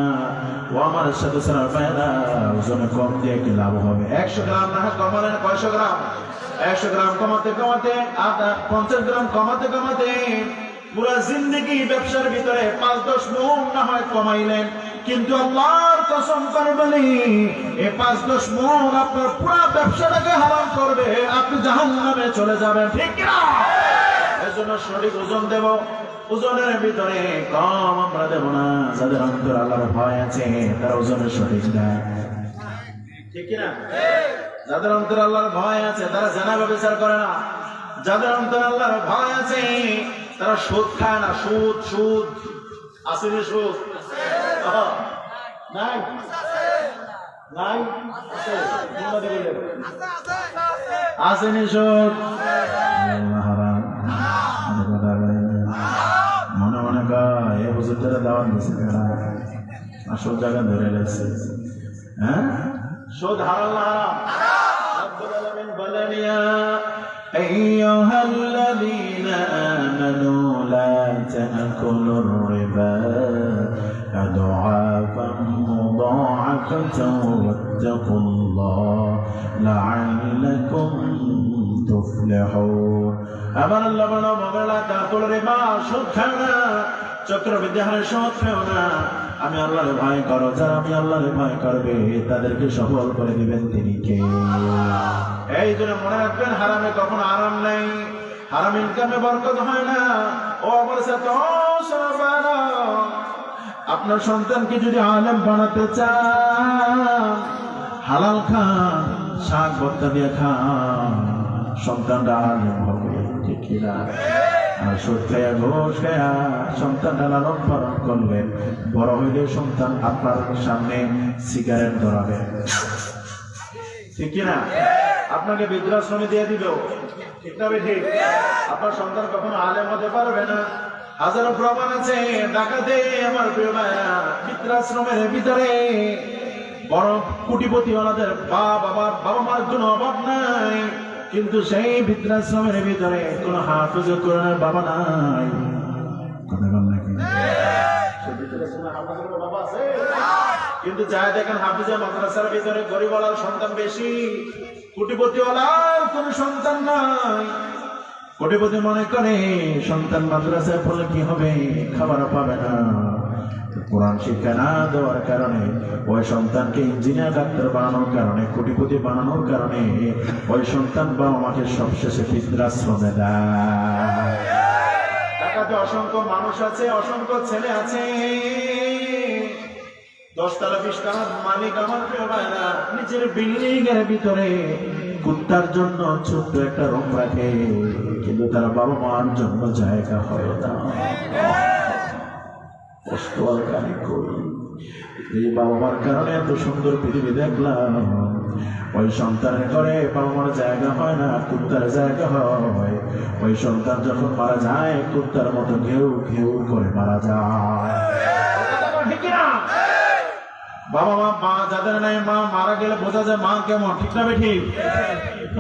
ও আমার সাথে সারা পায়রা, ওজনে কম দিয়ে কি লাভ হবে? 100 গ্রাম না কমালেন, কয়শো গ্রাম? 100 গ্রাম কমাতে কমাতে, 50 গ্রাম কমাতে কমাতে পুরা জিন্দেগি ব্যবসার ভিতরে 5-10 মণ না হয় কমাইলেন, কিন্তু আল্লাহর কসম করে বলি, এই 5-10 মণ আপনার পুরা ব্যবসাটাকে হারাম করবে, আপনি জাহান্নামে চলে যাবেন, ঠিক না? এজন্য সঠিক ওজন দেব, ওজনের ভিতরে কম আমরা দেব না। যাদের অন্তর আল্লাহর ভয় আছে তারা ওজনের সঠিক দেয়, ঠিক কিনা? যাদের অন্তর আল্লাহর ভয় আছে তারা জানা ব্যবচার করে না। যাদের অন্তর আল্লাহর ভয় আছে তারা সুদ খায় না। সুদ সুদ আসেনি? সুদ নাই নাই আসেনি? সুদ মনে মনে গায়ে হুজুরদের দাওয়াত দিছে, আসল জায়গা ধরে রয়েছে। হ্যাঁ, সুদ হারাম না হারাম? রব্বুল আলামিন বলেন, ইয়া আইয়ুহাল্লাযীনা আমানু লা তা'কুলুর রিবা আদ'আফান মুদা'আফাতান ওয়াত্তাকুল্লাহ লা'আল্লাকুম তুফলিহুন। আমার আল্লাহ বলেন, লা তা'কুলুর রিবা, সুদ খাও না, চক্রবৃদ্ধি হারে সুদ খাও না। আমি আল্লাহর ভয় করো, যারা আমি আল্লাহর ভয় করবে তাদেরকে সফল করে দিবেন তিনি কে? এই জন্য মনে রাখবেন, হারামে কখনো আরাম নাই, হারাম ইনকামে বরকত হয় না। ও আমার সাথে আপনার সন্তানকে যদি আলেম বানাতে চান, হালাল খান, শাক ভর্তা দিয়ে খান, সন্তানটা আলেম হবে, ঠিক কিনা? আর সুদ খায়া ঘোষ খায়া সন্তানটা লালন পালন করলেন, বড় হইলে সন্তান আপনার সামনে সিগারেট ধরাবে, ঠিক কিনা? আপনাকে বৃদ্ধাশ্রমে দিয়ে দিবে, ঠিক না? ঠিক। আপনার সন্তান কখনো আলেম হতে পারবে না। হাজারো প্রমাণ আছে। ঢাকাতে আমার প্রিয় ভাইরা, বৃদ্ধাশ্রমের ভিতরে বড় কোটিপতিওয়ালাদের বাবা মার কোনো অভাব নাই, কিন্তু সেই বৃদ্ধাশ্রমের ভিতরে কোন হাফেজ কোরআনের বাবা নাই। কথা বল নাকি? বাবা আছে, কিন্তু যাই দেখেন হাফেজা মাদ্রাসার ভিতরে গরিবওয়ালার সন্তান বেশি, কোটিপতিওয়ালার কোন সন্তান নাই। কোটিপতি মনে করে সন্তান মাদ্রাসায় পড়লে কি হবে, খাবার পাবে না। কোরআন শিক্ষা না দেওয়ার কারণে, ওই সন্তানকে ইঞ্জিনিয়ার ডাক্তার বানানোর কারণে, কোটিপতি বানানোর কারণে ওই সন্তান বাবা মাকে সবশেষে বৃদ্ধাশ্রমে দেয়। ঢাকাতে অসংখ্য মানুষ আছে, অসংখ্য ছেলে আছে, 10 তলা 20 তলার মালিক আমার প্রিয় ভাইরা, নিজের বিল্ডিং এর ভিতরে কুত্তার জন্য ছোট্ট একটা রুম রাখে, কিন্তু তার বাবা মার জন্য জায়গা হয় না। এই বাবা মার কারণে এত সুন্দর পৃথিবী দেখলাম, ওই সন্তানের ঘরে বাবা মার জায়গা হয় না, কুত্তার জায়গা হয়। ওই সন্তান যখন মারা যায় কুত্তার মতো ঘেউ ঘেউ করে মারা যায়। বাবা মা যাদের নাই, মা মারা গেলে বোঝা যায় মা কেমন, ঠিক না বেঠিক?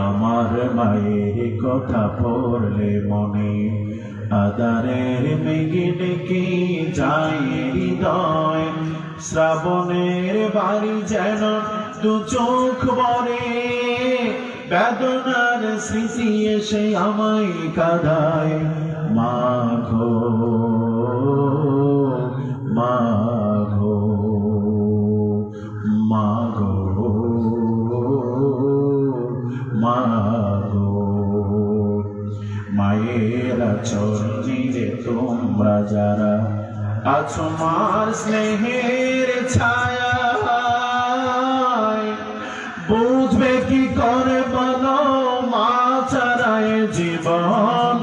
আমার মায়ের কথা পড়লে মনে আদারের মেঘে ডেকে যায় হৃদয়, শ্রাবণের বাড়ি যেন দু চোখ ভরে, বেদনার স্মৃতি এসে আমায় কাঁদায়। মা গো মা গো মা গো মা গো, মায়ের চরণে তোমরা যারা আছো মার স্নেহের ছায়া, বুঝবে কি করে বলো মা ছাড়ায় জীবন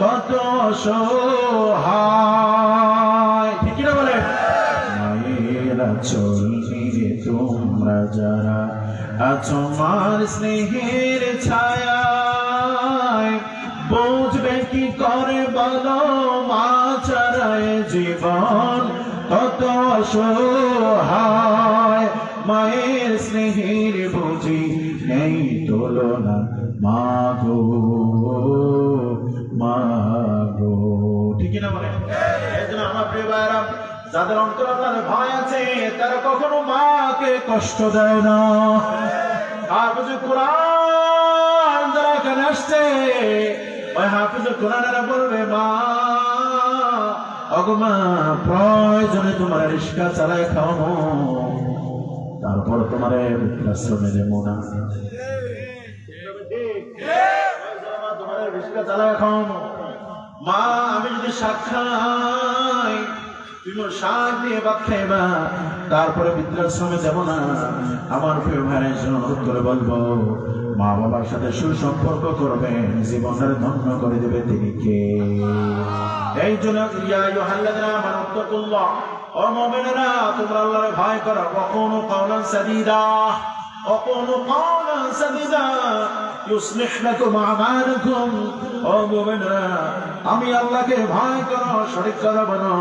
কত অসহায়, ঠিক না বলে? মায়ের চরণে তোমরা যারা আছো মার স্নেহের ছায়া, বুঝবে কি করে বলো মা ছাড়ায় জীবন কত অসহায়। মায়ের স্নেহের বুঝি নেই তুলনা, মা গো মা গো, ঠিক না বলে? এই জন্য আমার প্রিয় ভাইরা, যাদের অন্তরে আল্লাহর ভয় আছে তারা কখনো মাকে কষ্ট দেয় না। হাফেজুল কোরআন যারা এখানে আসছে, ওই হাফেজুল কোরআনেরা বলবে মা ওগো মা, প্রয়োজনে তোমার রিক্সা চালায় খাওয়াবো, তারপর তোমার বৃদ্ধাশ্রমে দেবো না। তোমার রিক্সা চালায় খাওয়াবো মা, আমি যদি শাক খাই তুমি শাক দিয়ে ভাত খাইবা, তারপরে বৃদ্ধাশ্রমে যাব না। আমার প্রিয় ভাইয়ের জন্য অনুরোধ করে বলবো, মা বাবার সাথে সুসম্পর্ক করবেন, জীবনের ধন্য করে দেবে তিনি কে। এই জন্য ইয়া আইয়ুহাল্লাযীনা আমানু তাকুল্লাহ, ও মুমিনেরা তোমরা আল্লাহর ভয় করো। ওয়াকুনু কাওলান সাদীদা, ওয়াকুনু কাওলান সাদীদা ইউসলিহ লাকুম আমালাকুম। ও মুমিনেরা আমি আল্লাহকে ভয় করো, সঠিক কথা বলো,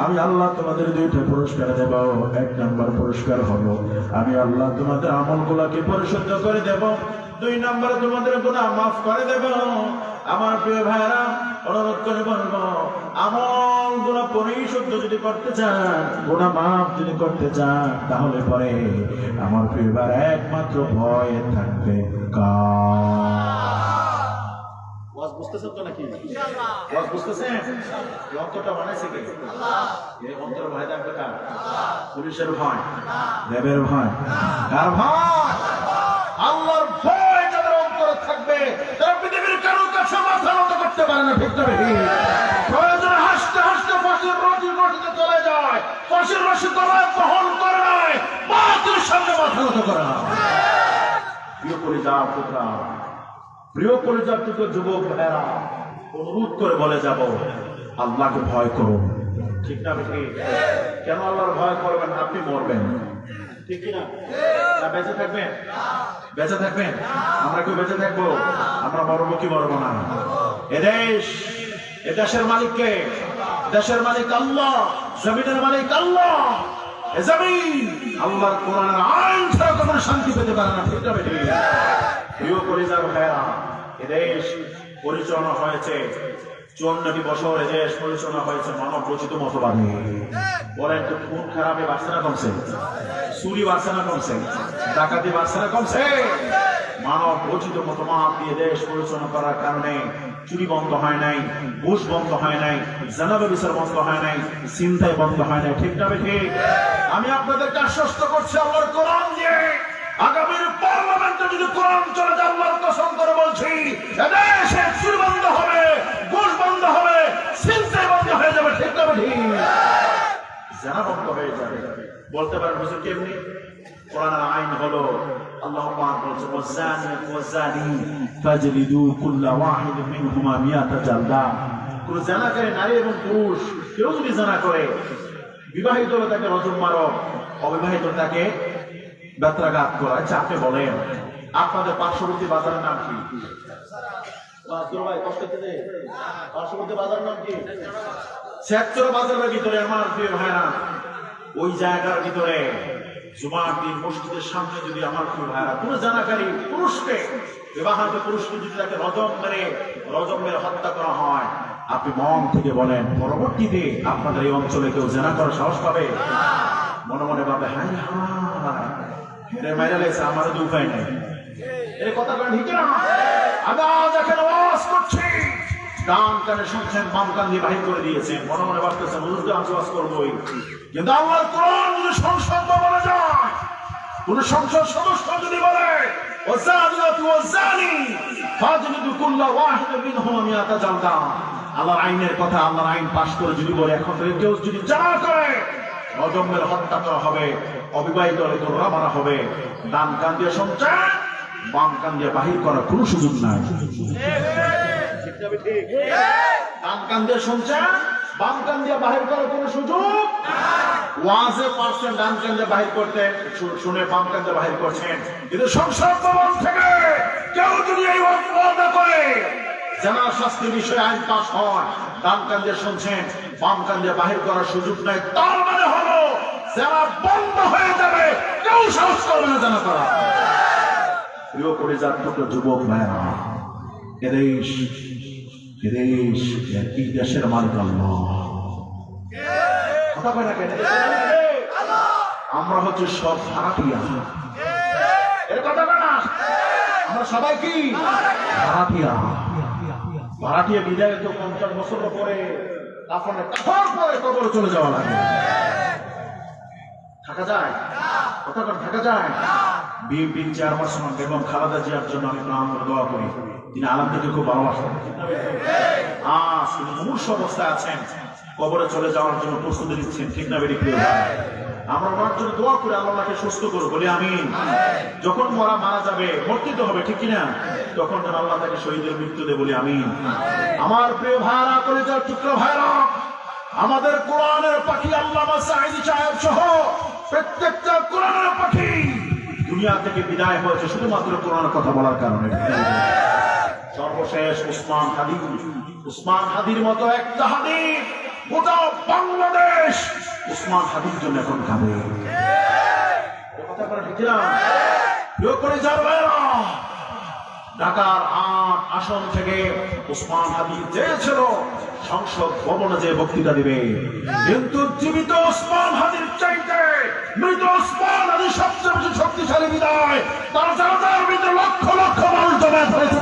আমি আল্লাহ তোমাদের 2টা পুরস্কার দেব। 1 নম্বর পুরস্কার হলো আমি আল্লাহ তোমাদের আমলগুলোকে পরিশুদ্ধ করে দেব, 2 নম্বরে তোমাদের গুনাহ মাফ করে দেব। আমার প্রিয় ভাইরা অনুরোধ করে বলবো, আমলগুলো পরিশুদ্ধ যদি করতে চান, গুনাহ মাফ যদি করতে চান, তাহলে পরে আমার প্রিয় ভাইরা একমাত্র ভয় থাকবে ওয়াজ বুঝতেছেন তো নাকি? ওয়াজ বুঝতেছেন? এই অন্তরটা বানাইছে কে? আল্লাহ। এই অন্তর ভয় থাকবে কার? পুলিশের ভয়, দেবের ভয়, কার ভয়? আল্লাহর ভয় যাদের অন্তরে থাকবে তারা পৃথিবীর কারো কাছে মাথা নত করতে পারে না, ঠিক না? প্রয়োজনে হাসতে হাসতে ফাঁসির রশিতে চলে যায়, ফাঁসির রশি তলায় বহন করে নাই, বাতিলের সামনে মাথা নত করে না। প্রিয় পরিবার পুত্রা, প্রিয় পরিবার থেকে যুবক ভাইরা অনুরোধ করে বলে যাব, আল্লাহকে ভয় করুন, ঠিক না? কেন আল্লাহর ভয় করবেন? আপনি মরবেন, ঠিক না? বেঁচে থাকবেন? বেঁচে থাকবেন? আমরা কেউ বেঁচে থাকবো? আমরা মরবো কি মরবো না? এদেশের মালিক কে? দেশের মালিক আল্লাহ, জমিনের মালিক আল্লাহ। জমিন আল্লাহর কোরআনের আইন ছাড়া কখনো শান্তি পেতে পারে না, ঠিক না? প্রিয় পরিবার ভাইরা, এদেশ পরিচালনা হয়েছে 54 বছর, এদেশ পরিচালনা হয়েছে মানব রচিত মতবাদে। বলেন তো, খুন খারাপে বাড়ছে না কমছে? চুরি বাড়ছে না কমছে? ডাকাতি বাড়ছে না কমছে? মানব রচিত মতবাদ দিয়ে দেশ পরিচালনা করার কারণে চুরি বন্ধ হয় নাই, ঘুষ বন্ধ হয় নাই, জানা ব্যভিচার বন্ধ হয় নাই, চিন্তাই বন্ধ হয় নাই। ঠিক না ঠিক? আমি আপনাদেরকে আশ্বস্ত করছি আল্লাহর কোরআন দিয়ে, আগামীর পার্লামেন্টে যদি কোরআন চলে যায়, আল্লাহর কসম করে বলছি এদেশে চুরি বন্ধ হবে, ঘুষ বন্ধ হবে, চিন্তাই বন্ধ হয়ে যাবে। ঠিক না ঠিক? জানা বন্ধ হয়ে যাবে। বলতে পারেন হুজুর কেমনি? কোরআনের আইন হলো আল্লাহ পাক বলছে ওয়াজানিয়াতু ওয়াজানি ফাজলিদু কুল্লা ওয়াহিদিন মিনহুমা মিয়াতা জালদা। কোন জানাকারী নারী এবং পুরুষ কেউ যদি জানা করে, বিবাহিত হলে তাকে রজম মারো, অবিবাহিত তাকে বেত্রাঘাত করা। আচ্ছা আপনি বলেন আপনাদের পার্শ্ববর্তী বাজারের নাম কি? পার্শ্ববর্তী বাজারের নাম কি? শেখচর বাজারের ভিতরে আমার প্রিয় ভাইরা, ওই জায়গার ভিতরে জুমার দিন মসজিদের সামনে যদি আমার প্রিয় ভাইরা কোন জানাকারী পুরুষকে, বিবাহিত পুরুষকে যদি তাকে রজম মেরে হত্যা করা হয়, আপনি মন থেকে বলেন পরবর্তীতে আপনাদের এই অঞ্চলে কেউ জেনা করার সাহস পাবে? মনে মনে ভাবে হাই হাই হেরে মাইরা লেছে, আমারও তো উপায় নেই। এর কথা বলেন ঠিক না? আমি আজ এখানে ওয়াজ করছি, ডান কানে শুনছেন, বাম কান দিয়ে বাহির করে দিয়েছেন, মনে মনে ভাবতেছেন হুজুরকে আমি ওয়াজ করবোই। কিন্তু আল্লাহর কোরআন যদি সংসদ বলে যায়, কোন সংসদ সদস্য যদি বলে ওয়াজানিয়াতু ওয়াজানি ফাজলিদু কুল্লা ওয়াহিদিন মিনহুমা মিয়াতা জালদা, আল্লাহর আইনের কথা, আল্লাহর আইন পাশ করে যদি বলে এখন থেকে কেউ যদি জানা করে রজম মেরে হত্যা করা হবে, অবিবাহিত হলে তোরা মারা হবে, ডান কান দিয়ে শুনছেন, বাম কান দিয়ে বাহির করার কোনো সুযোগ নাই। ডান কান দিয়ে শুনছেন, বাম কান দিয়ে বাহির করার কোনো সুযোগ। ওয়াজে পারছেন ডান কান দিয়ে বাহির করতে, শুনে বাম কান দিয়ে বাহির করছেন, কিন্তু সংসদ ভবন থেকে কেউ যদি এই ওয়াদা করে জানার শাস্তি বিষয়ে আইন পাস হয়, ডান কান দিয়ে শুনছেন, বাম কান দিয়ে বাহির করার সুযোগ নাই, তার মানে হলো জানা বন্ধ হয়ে যাবে, কেউ সাহস করবে না জানা করা। প্রিয় পরিজাত যুবক ভাইরা, এদেশ এই দেশের মালিক আল্লাহ। কথা কয় না কেন? আমরা হচ্ছে সব ভাড়াটিয়া। এর কথা কয় না? আমরা সবাই কি ভাড়াটিয়া? ভাড়াটিয়া বিদায় তো 50 বছর পরে কবরে চলে যাওয়া লাগে। থাকা যায়? কথা কন থাকা যায়? বিএনপির চেয়ারপারসন বেগম খালেদা জিয়ার জন্য আমি প্রাণ করে দোয়া করি। তিনি আলমকে খুব ভালোবাসেন। তিনি মুমূর্ষ অবস্থায় আছেন, কবরে চলে যাওয়ার জন্য প্রস্তুতি নিচ্ছেন। ঠিক না বেরি প্রিয় ভাই? আমরা ওনার জন্য দোয়া করে আল্লাহকে সুস্থ করবো, বলি আমিন। যখন মারা যাবে, মর্তিত হবে, ঠিক কিনা? তখন যেন আল্লাহ তাকে শহীদের মৃত্যু দেয়, বলি আমিন। আমার প্রিয় ভাইরা, কলিজার টুকরো ভাইরা, আমাদের কোরআনের পাখি আল্লামা সাঈদী সাহেব সহ প্রত্যেকটা কোরআনের পাখি দুনিয়া থেকে বিদায় হয়েছে শুধুমাত্র কোরআনের কথা বলার কারণে। সর্বশেষ উসমান হাদির মতো একটা হাদি গোটা বাংলাদেশ উসমান হাদির জন্য এখন কাঁদে। ঢাকার 8 আসন থেকে উসমান হাদি চেয়েছিল সংসদ ভবনে যে বক্তৃতা দিবে, কিন্তু জীবিত উসমান হাদির চাইতে মৃত উসমান হাদি সবচেয়ে বেশি শক্তিশালী বিদায় তার জানাজার ভিতরে লক্ষ লক্ষ মানুষ জমায়েত হয়েছে।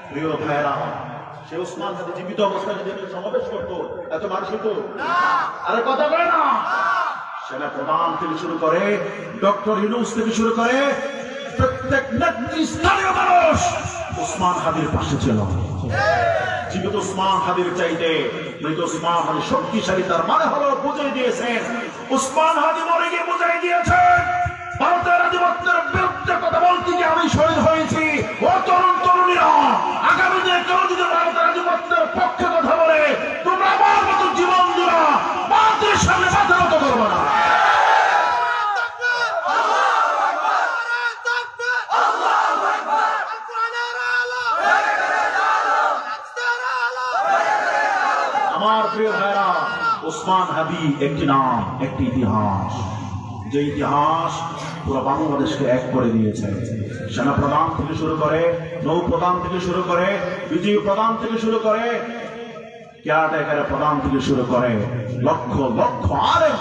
প্রিয় ভাইরা, সে উসমান হাদি জীবিত অবস্থায় যদি সমাবেশ করতো এত মানুষ হতো? আরে কথা বলে না। সেনা প্রধান থেকে শুরু করে ডক্টর ইউনূস থেকে শুরু করে প্রত্যেক নেতৃস্থানীয় মানুষ উসমান হাদির পাশে ছিল। জীবিত উসমান হাদির চাইতে মৃত উসমান হাদি শক্তিশালী, তার মানে হলো বুঝিয়ে দিয়েছেন উসমান হাদি মরে গিয়ে বুঝাই দিয়েছেন ভারতের আধিপত্যের বিরুদ্ধে কথা বলতে গিয়ে আমি শহীদ হয়েছি। ও তরুণ তরুণীরা, আগামী দিনে কেউ যদি ভারতের আধিপত্যের পক্ষে কথা বলে, তোমরা আমার মতো জীবন দিবা, ভারতের সামনে মাথা নত করবে না। আমার প্রিয় ভাইরা, উসমান হাদি একটি নাম, একটি ইতিহাস, যে ইতিহাস পুরো বাংলাদেশকে এক করে দিয়েছে। সেনা প্রধান থেকে শুরু করে, নৌ প্রধান থেকে শুরু করে, বিজয়ী প্রধান থেকে শুরু করে, কেয়ারটেকারের প্রধান থেকে শুরু করে, লক্ষ লক্ষ। আরে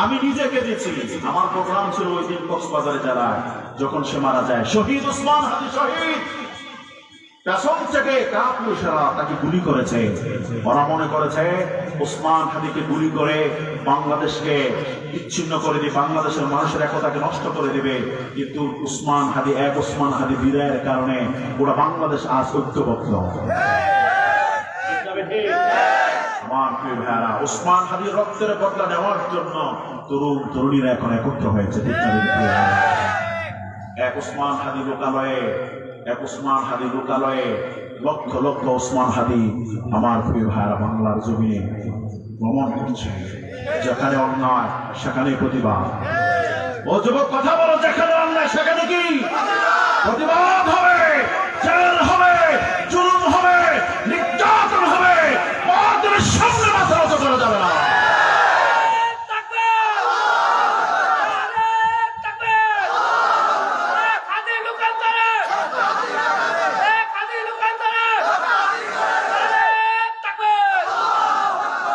আমি নিজেকে দিয়েছি, আমার প্রোগ্রাম ছিল ওই দিন কক্সবাজারে যারা, যখন সে মারা যায়, শহীদ উসমান হাদি শহীদ। পেছন থেকে কাপুরুষেরা তাকে গুলি করেছে। ওরা মনে করেছে ওসমান হাদিকে গুলি করে বাংলাদেশকে বিচ্ছিন্ন করে দিয়ে বাংলাদেশের মানুষের একতাকে নষ্ট করে দেবে, কিন্তু ওসমান হাদি বিদায়ের কারণে পুরো বাংলাদেশ আজ ঐক্যবদ্ধ। আমার প্রিয় ভাইরা, ওসমান হাদির রক্তের বদলা নেওয়ার জন্য তরুণ তরুণীরা এখন একত্র হয়েছে। এক ওসমান হাদি লোকালয়ে লক্ষ লক্ষ ওসমান হাদি আমার প্রিয় ভাইরা বাংলার জমিনে ভ্রমণ করছে। যেখানে অন্যায় সেখানে প্রতিবাদ। ও যুবক কথা বলো, যেখানে অন্যায় সেখানে কি প্রতিবাদ হবে, জেল হবে, জুলুম হবে, নির্যাতন হবে, আমাদের সামনে মাথা নত করা যাবে না।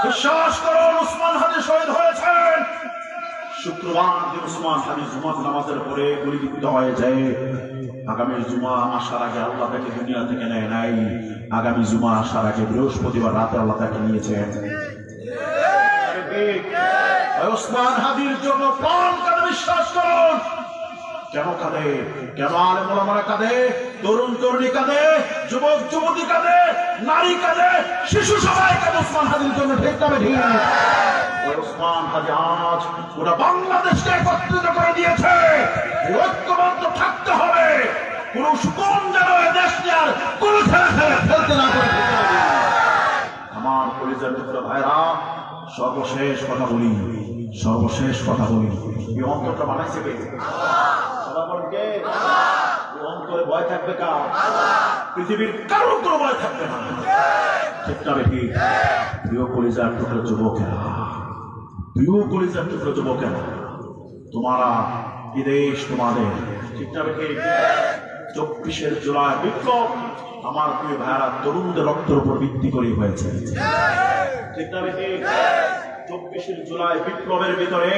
বিশ্বাস করুন, ওসমান হাদি শহীদ হয়েছেন। শুক্রবার দিন ওসমান হাদি জুমার নামাজের পরে গুলিবিদ্ধ হয়েছে। আগামী জুমা আসার আগে আল্লাহ তাকে দুনিয়া থেকে নেয় নাই। আগামী জুমা আসার আগে বৃহস্পতিবার রাতে আল্লাহ তাকে নিয়েছেন। ওসমান হাদির জন্য প্রাণ কাঁদে। বিশ্বাস করুন। কেন কাঁদে? কেন আলেম ওলামারা কাঁদে? তরুণ তরুণী কাঁদে, যুবক যুবতী কাঁদে, নারী কাঁদে, শিশু সবাই কাঁদে ওসমান হাদির জন্য। ঠিক তবে ঠিক। ওসমান হাদি আজ পুরো বাংলাদেশকে একত্রিত করে দিয়েছে। ঐক্যবদ্ধ থাকতে হবে। কোন সুকোন যেন দেশ আর কোন ফেলতে না পারে। আমার পরিচয় ভাইরা, সর্বশেষ কথা বলি। এই অন্তরটা বানাইছে কে? অন্তরে ভয় থাকবে কার? পৃথিবীর কারো কোনো ভয় থাকবে না। ঠিক না বেশি? প্রিয় কলিজার টুকরো যুবকেরা, তোমারা কি দেশ তোমাদের। ঠিক না বেশি? 24 জুলাই বিপ্লব আমার প্রিয় ভাইরা তরুণদের রক্তের উপর ভিত্তি করে হয়েছে। ঠিক না বেশি? 24 জুলাই বিপ্লবের ভিতরে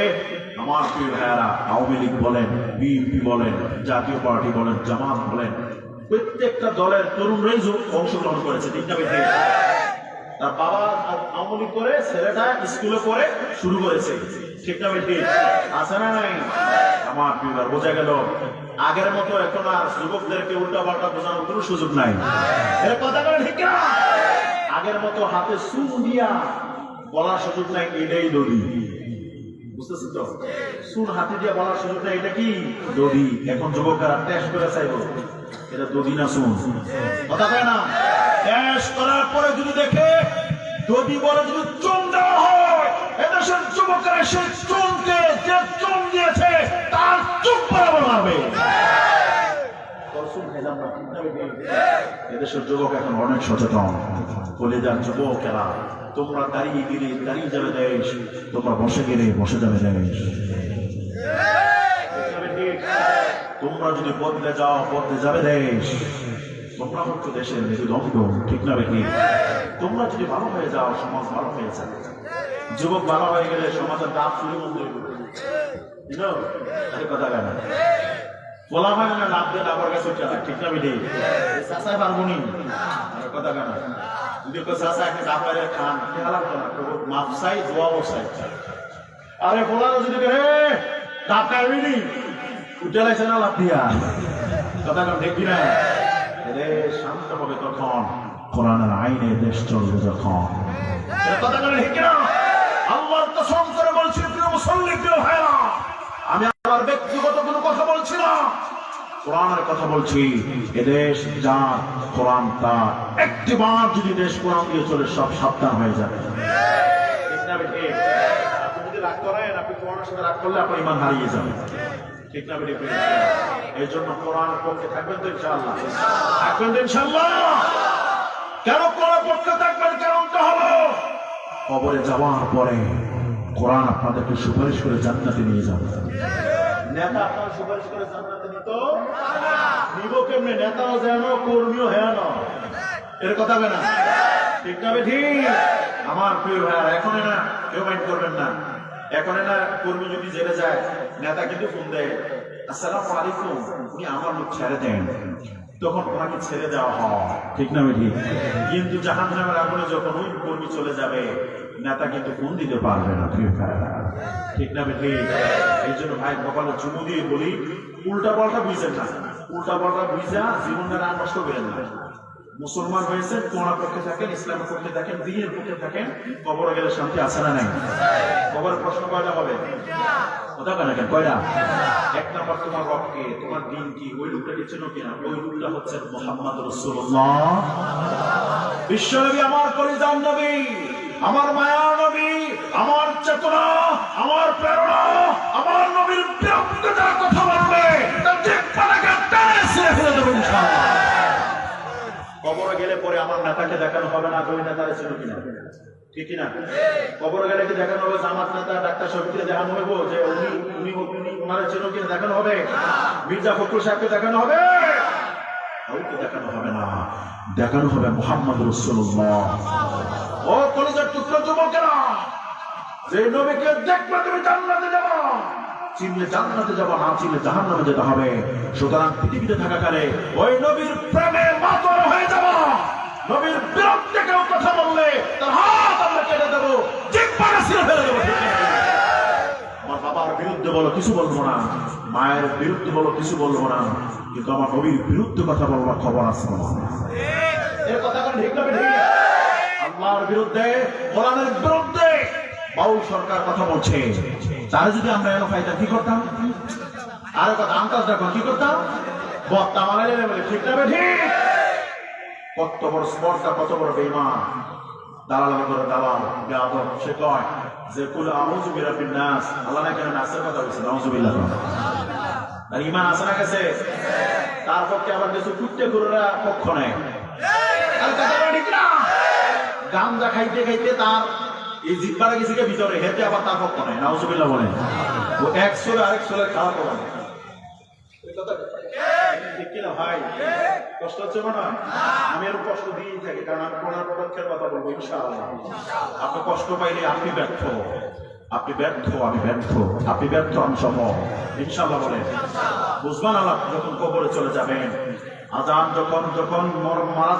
আমার প্রিয় ভাইয়ারা আওয়ামী লীগ বলেন, বিএনপি বলেন, জাতীয় পার্টি বলেন, জামাত বলেন, প্রত্যেকটা দলের তরুণরাই অংশগ্রহণ করেছে। ঠিক না বেশি? তার বাবা আওয়ামী লীগ করে, ছেলেটা স্কুলে পড়ে শুরু করেছে। ঠিক না বেশি? আছে না নাই? আমার প্রিয় ভাই, বোঝা গেল আগের মতো এখন আর যুবকদেরকে উল্টা পাল্টা বোঝানোর কোনো সুযোগ নাই। এর কথা বলে ঠিক না? আগের মতো হাতে সুন দিয়া বলার সুযোগ নাই। এটাই দড়ি। বুঝতেছি তো? সুন হাতে দিয়ে বলার সুযোগ নাই। এটা কি? দড়ি। এখন যুবকেরা টেস্ট করে চাইব এটা দড়ি না সুন। কথা কয় না? টেস্ট করার পরে যদি দেখে দড়ি বলে যদি চুন দেওয়া হয়, এদেশের যুবকেরা সেই চুনকে যে চুন দিয়েছে তার চুপ বরাবর মারবে। এদেশের যুবক এখন অনেক সচেতন। কলিজার যুবকেরা, তোমরা দাঁড়িয়ে গেলে দাঁড়িয়ে যাবে দেশ, তোমরা বসে গেলে বসে যাবে দেশ। তোমরা যদি বদলে যাও বদলে যাবে দেশ। তোমরা হচ্ছে দেশের মেরুদণ্ড। ঠিক না বেশি? তোমরা যদি ভালো হয়ে যাও সমাজ ভালো হয়ে যাবে। যুবক ভালো হয়ে গেলে সমাজের ডাক শুরু বন্ধ হয়ে যাবে। কথা কেন বলা হয় না? লাভ দিয়ে লাভার কাছে চালায়। ঠিক না বেশি? চাষায় পারবো নি। কথা কেন? আরে বলার যদি উঠে লাগছে না লাভ দিয়া। কথা কেন দেখবি না? শান্ত হবে তখন কোরআনের আইনে দেশ চলবে যখন। কথা কেন ঠিক না? আল্লাহর কসম করে বলছি, প্রিয় মুসল্লি, প্রিয় ভাইরা, আমি আমার ব্যক্তিগত কোনো কথা বলছি না, কোরআনের কথা বলছি। এদেশ যার কোরআন তার। একটিবার যদি দেশ কোরআন দিয়ে চলে সব সাবধান হয়ে যাবে। আপনি যদি রাগ করেন, আপনি কোরআনের সাথে রাগ করলে আপনার ঈমান হারিয়ে যাবে। ঠিক না বেটি? এই জন্য কোরআনের পক্ষে থাকবেন তো ইনশাআল্লাহ? থাকবেন তো ইনশাআল্লাহ? কেন কোরআনের পক্ষে থাকবেন? কারণটা হলো কবরে যাওয়ার পরে কোরআন আপনাদেরকে সুপারিশ করে জান্নাতে নিয়ে যাবে। নেতা আপনার সুপারিশ করে জান্নাতে নিব কেমনে? নেতাও যেন, কর্মীও হেন। এর কথা হবে না? ঠিক না বেঠি? আমার প্রিয় ভাইয়ার, এখন না কেউ মাইন্ড করবেন না। এখন না কর্মী যদি জেলে যায়, নেতা কিন্তু ফোন দেয়, আসসালামু আলাইকুম, উনি আমার লোক ছেড়ে দেন, তখন ওনাকে ছেড়ে দেওয়া হয়, ঠিক না ঠিক? কিন্তু জাহান্নামের আগুনে যখন ওই কর্মী চলে যাবে, নেতা কিন্তু ফোন দিতে পারবে না, ঠিক না ঠিক? এই জন্য ভাই কপালে চুমু দিয়ে বলি, উল্টা পাল্টা বুঝছেন না, উল্টা পাল্টা বুঝা জীবনটা আর নষ্ট করেন না। মুসলমান হয়েছেন, কোরআনের পক্ষে থাকেন, ইসলামের পক্ষে থাকেন, দ্বীনের পক্ষে থাকেন, কবরে গেলে শান্তি আছে না নাই? কবরের প্রশ্ন কয়টা হবে? কথা কেন কেন কয়টা? এক নাম্বার তোমার রবকে, তোমার দিন কি, ওই লোকটাকে চেনো কিনা? ওই লোকটা হচ্ছে মুহাম্মদ রাসূলুল্লাহ, বিশ্বনবী, আমার পরিজন নবী, আমার মায়ার নবী, আমার চেতনা, আমার প্রেরণা, আমার নবীর বিরুদ্ধে যারা কথা বলবে তার ঠিক পালাকে টেনে ছিঁড়ে ফেলে দেবো ইনশাআল্লাহ। কবরে গেলে পরে আমার নেতাকে দেখানো হবে না, ওই নেতারে ছিল কিনা, ঠিক কিনা? কবরে গেলে কি দেখানো হবে জামাত নেতা, ডাক্তার শফিককে দেখানো হবে যে উনি ওনারে ছিল কিনা দেখানো হবে? মির্জা ফখরুল সাহেবকে দেখানো হবে? কাউকে দেখানো হবে না, দেখানো হবে মুহাম্মদ রাসূলুল্লাহ। ও কলিজার টুকরো যুবকেরা, যে নবীকে দেখবে তুমি জান্নাতে যাবা, চিনলে জান্নাতে যাবা, না চিনলে জাহান্নামে যেতে হবে। সুতরাং পৃথিবীতে থাকাকালে ওই নবীর প্রেমে মাতর হয়ে যাবা। নবীর বিরুদ্ধে কেউ কথা বললে তার হাত আমরা কেটে দেবো, জিহ্বাটা ছিঁড়ে ফেলে দেবো। আমার বাবার বিরুদ্ধে বলো, কিছু বলবো না, মায়ের বিরুদ্ধে বলো, কিছু বলবো না, কিন্তু আমার নবীর বিরুদ্ধে কথা বলবার খবর আছে না? এর কথা ঠিক না ঠিক? আল্লাহর বিরুদ্ধে, কোরআনের বিরুদ্ধে বাউল সরকার কথা বলছে, তারা যদি আমরা এলো ফাইদা কি করতাম? আরো কথা আন্দাজ রাখো, কি করতাম? বক্তা মানাইলে বলে, ঠিক না ঠিক? কত বড় স্পর্ধা, কত বড় বেঈমান, দালাল করে দালাল বেয়াদব। সে কয় যে কুল আউযু বিরাব্বিন নাস, আল্লাহ না কেন নাসের কথা বলছে, নাউযুবিল্লাহ। তার ঈমান আছে না কাছে? তার পক্ষে আবার কিছু কুত্তে গুরুরা পক্ষ নেয়। আর কথা ঠিক না? গাঞ্জা খাইতে খাইতে তার এই জিহ্বাটা গেছে ভিতরে, হেতে আবার তার পক্ষ নেয়, নাউযুবিল্লাহ বলে। ও এক সোলে আরেক সোলে খাওয়া পড়ে। ভাই কষ্ট হচ্ছে না? আমি এর কষ্ট দিয়েই থাকি, কারণ আমি কোরআন পক্ষের কথা বলবো ইনশাআল্লাহ। আপনি কষ্ট পাইলে আপনি ব্যর্থ, আপনি ব্যর্থ, আমি ব্যর্থ, আপনি ব্যর্থ, আমি সফল ইনশাআল্লাহ বলে। বুঝবেন আল্লাহ যখন কবরে চলে যাবেন, আজান যখন মারা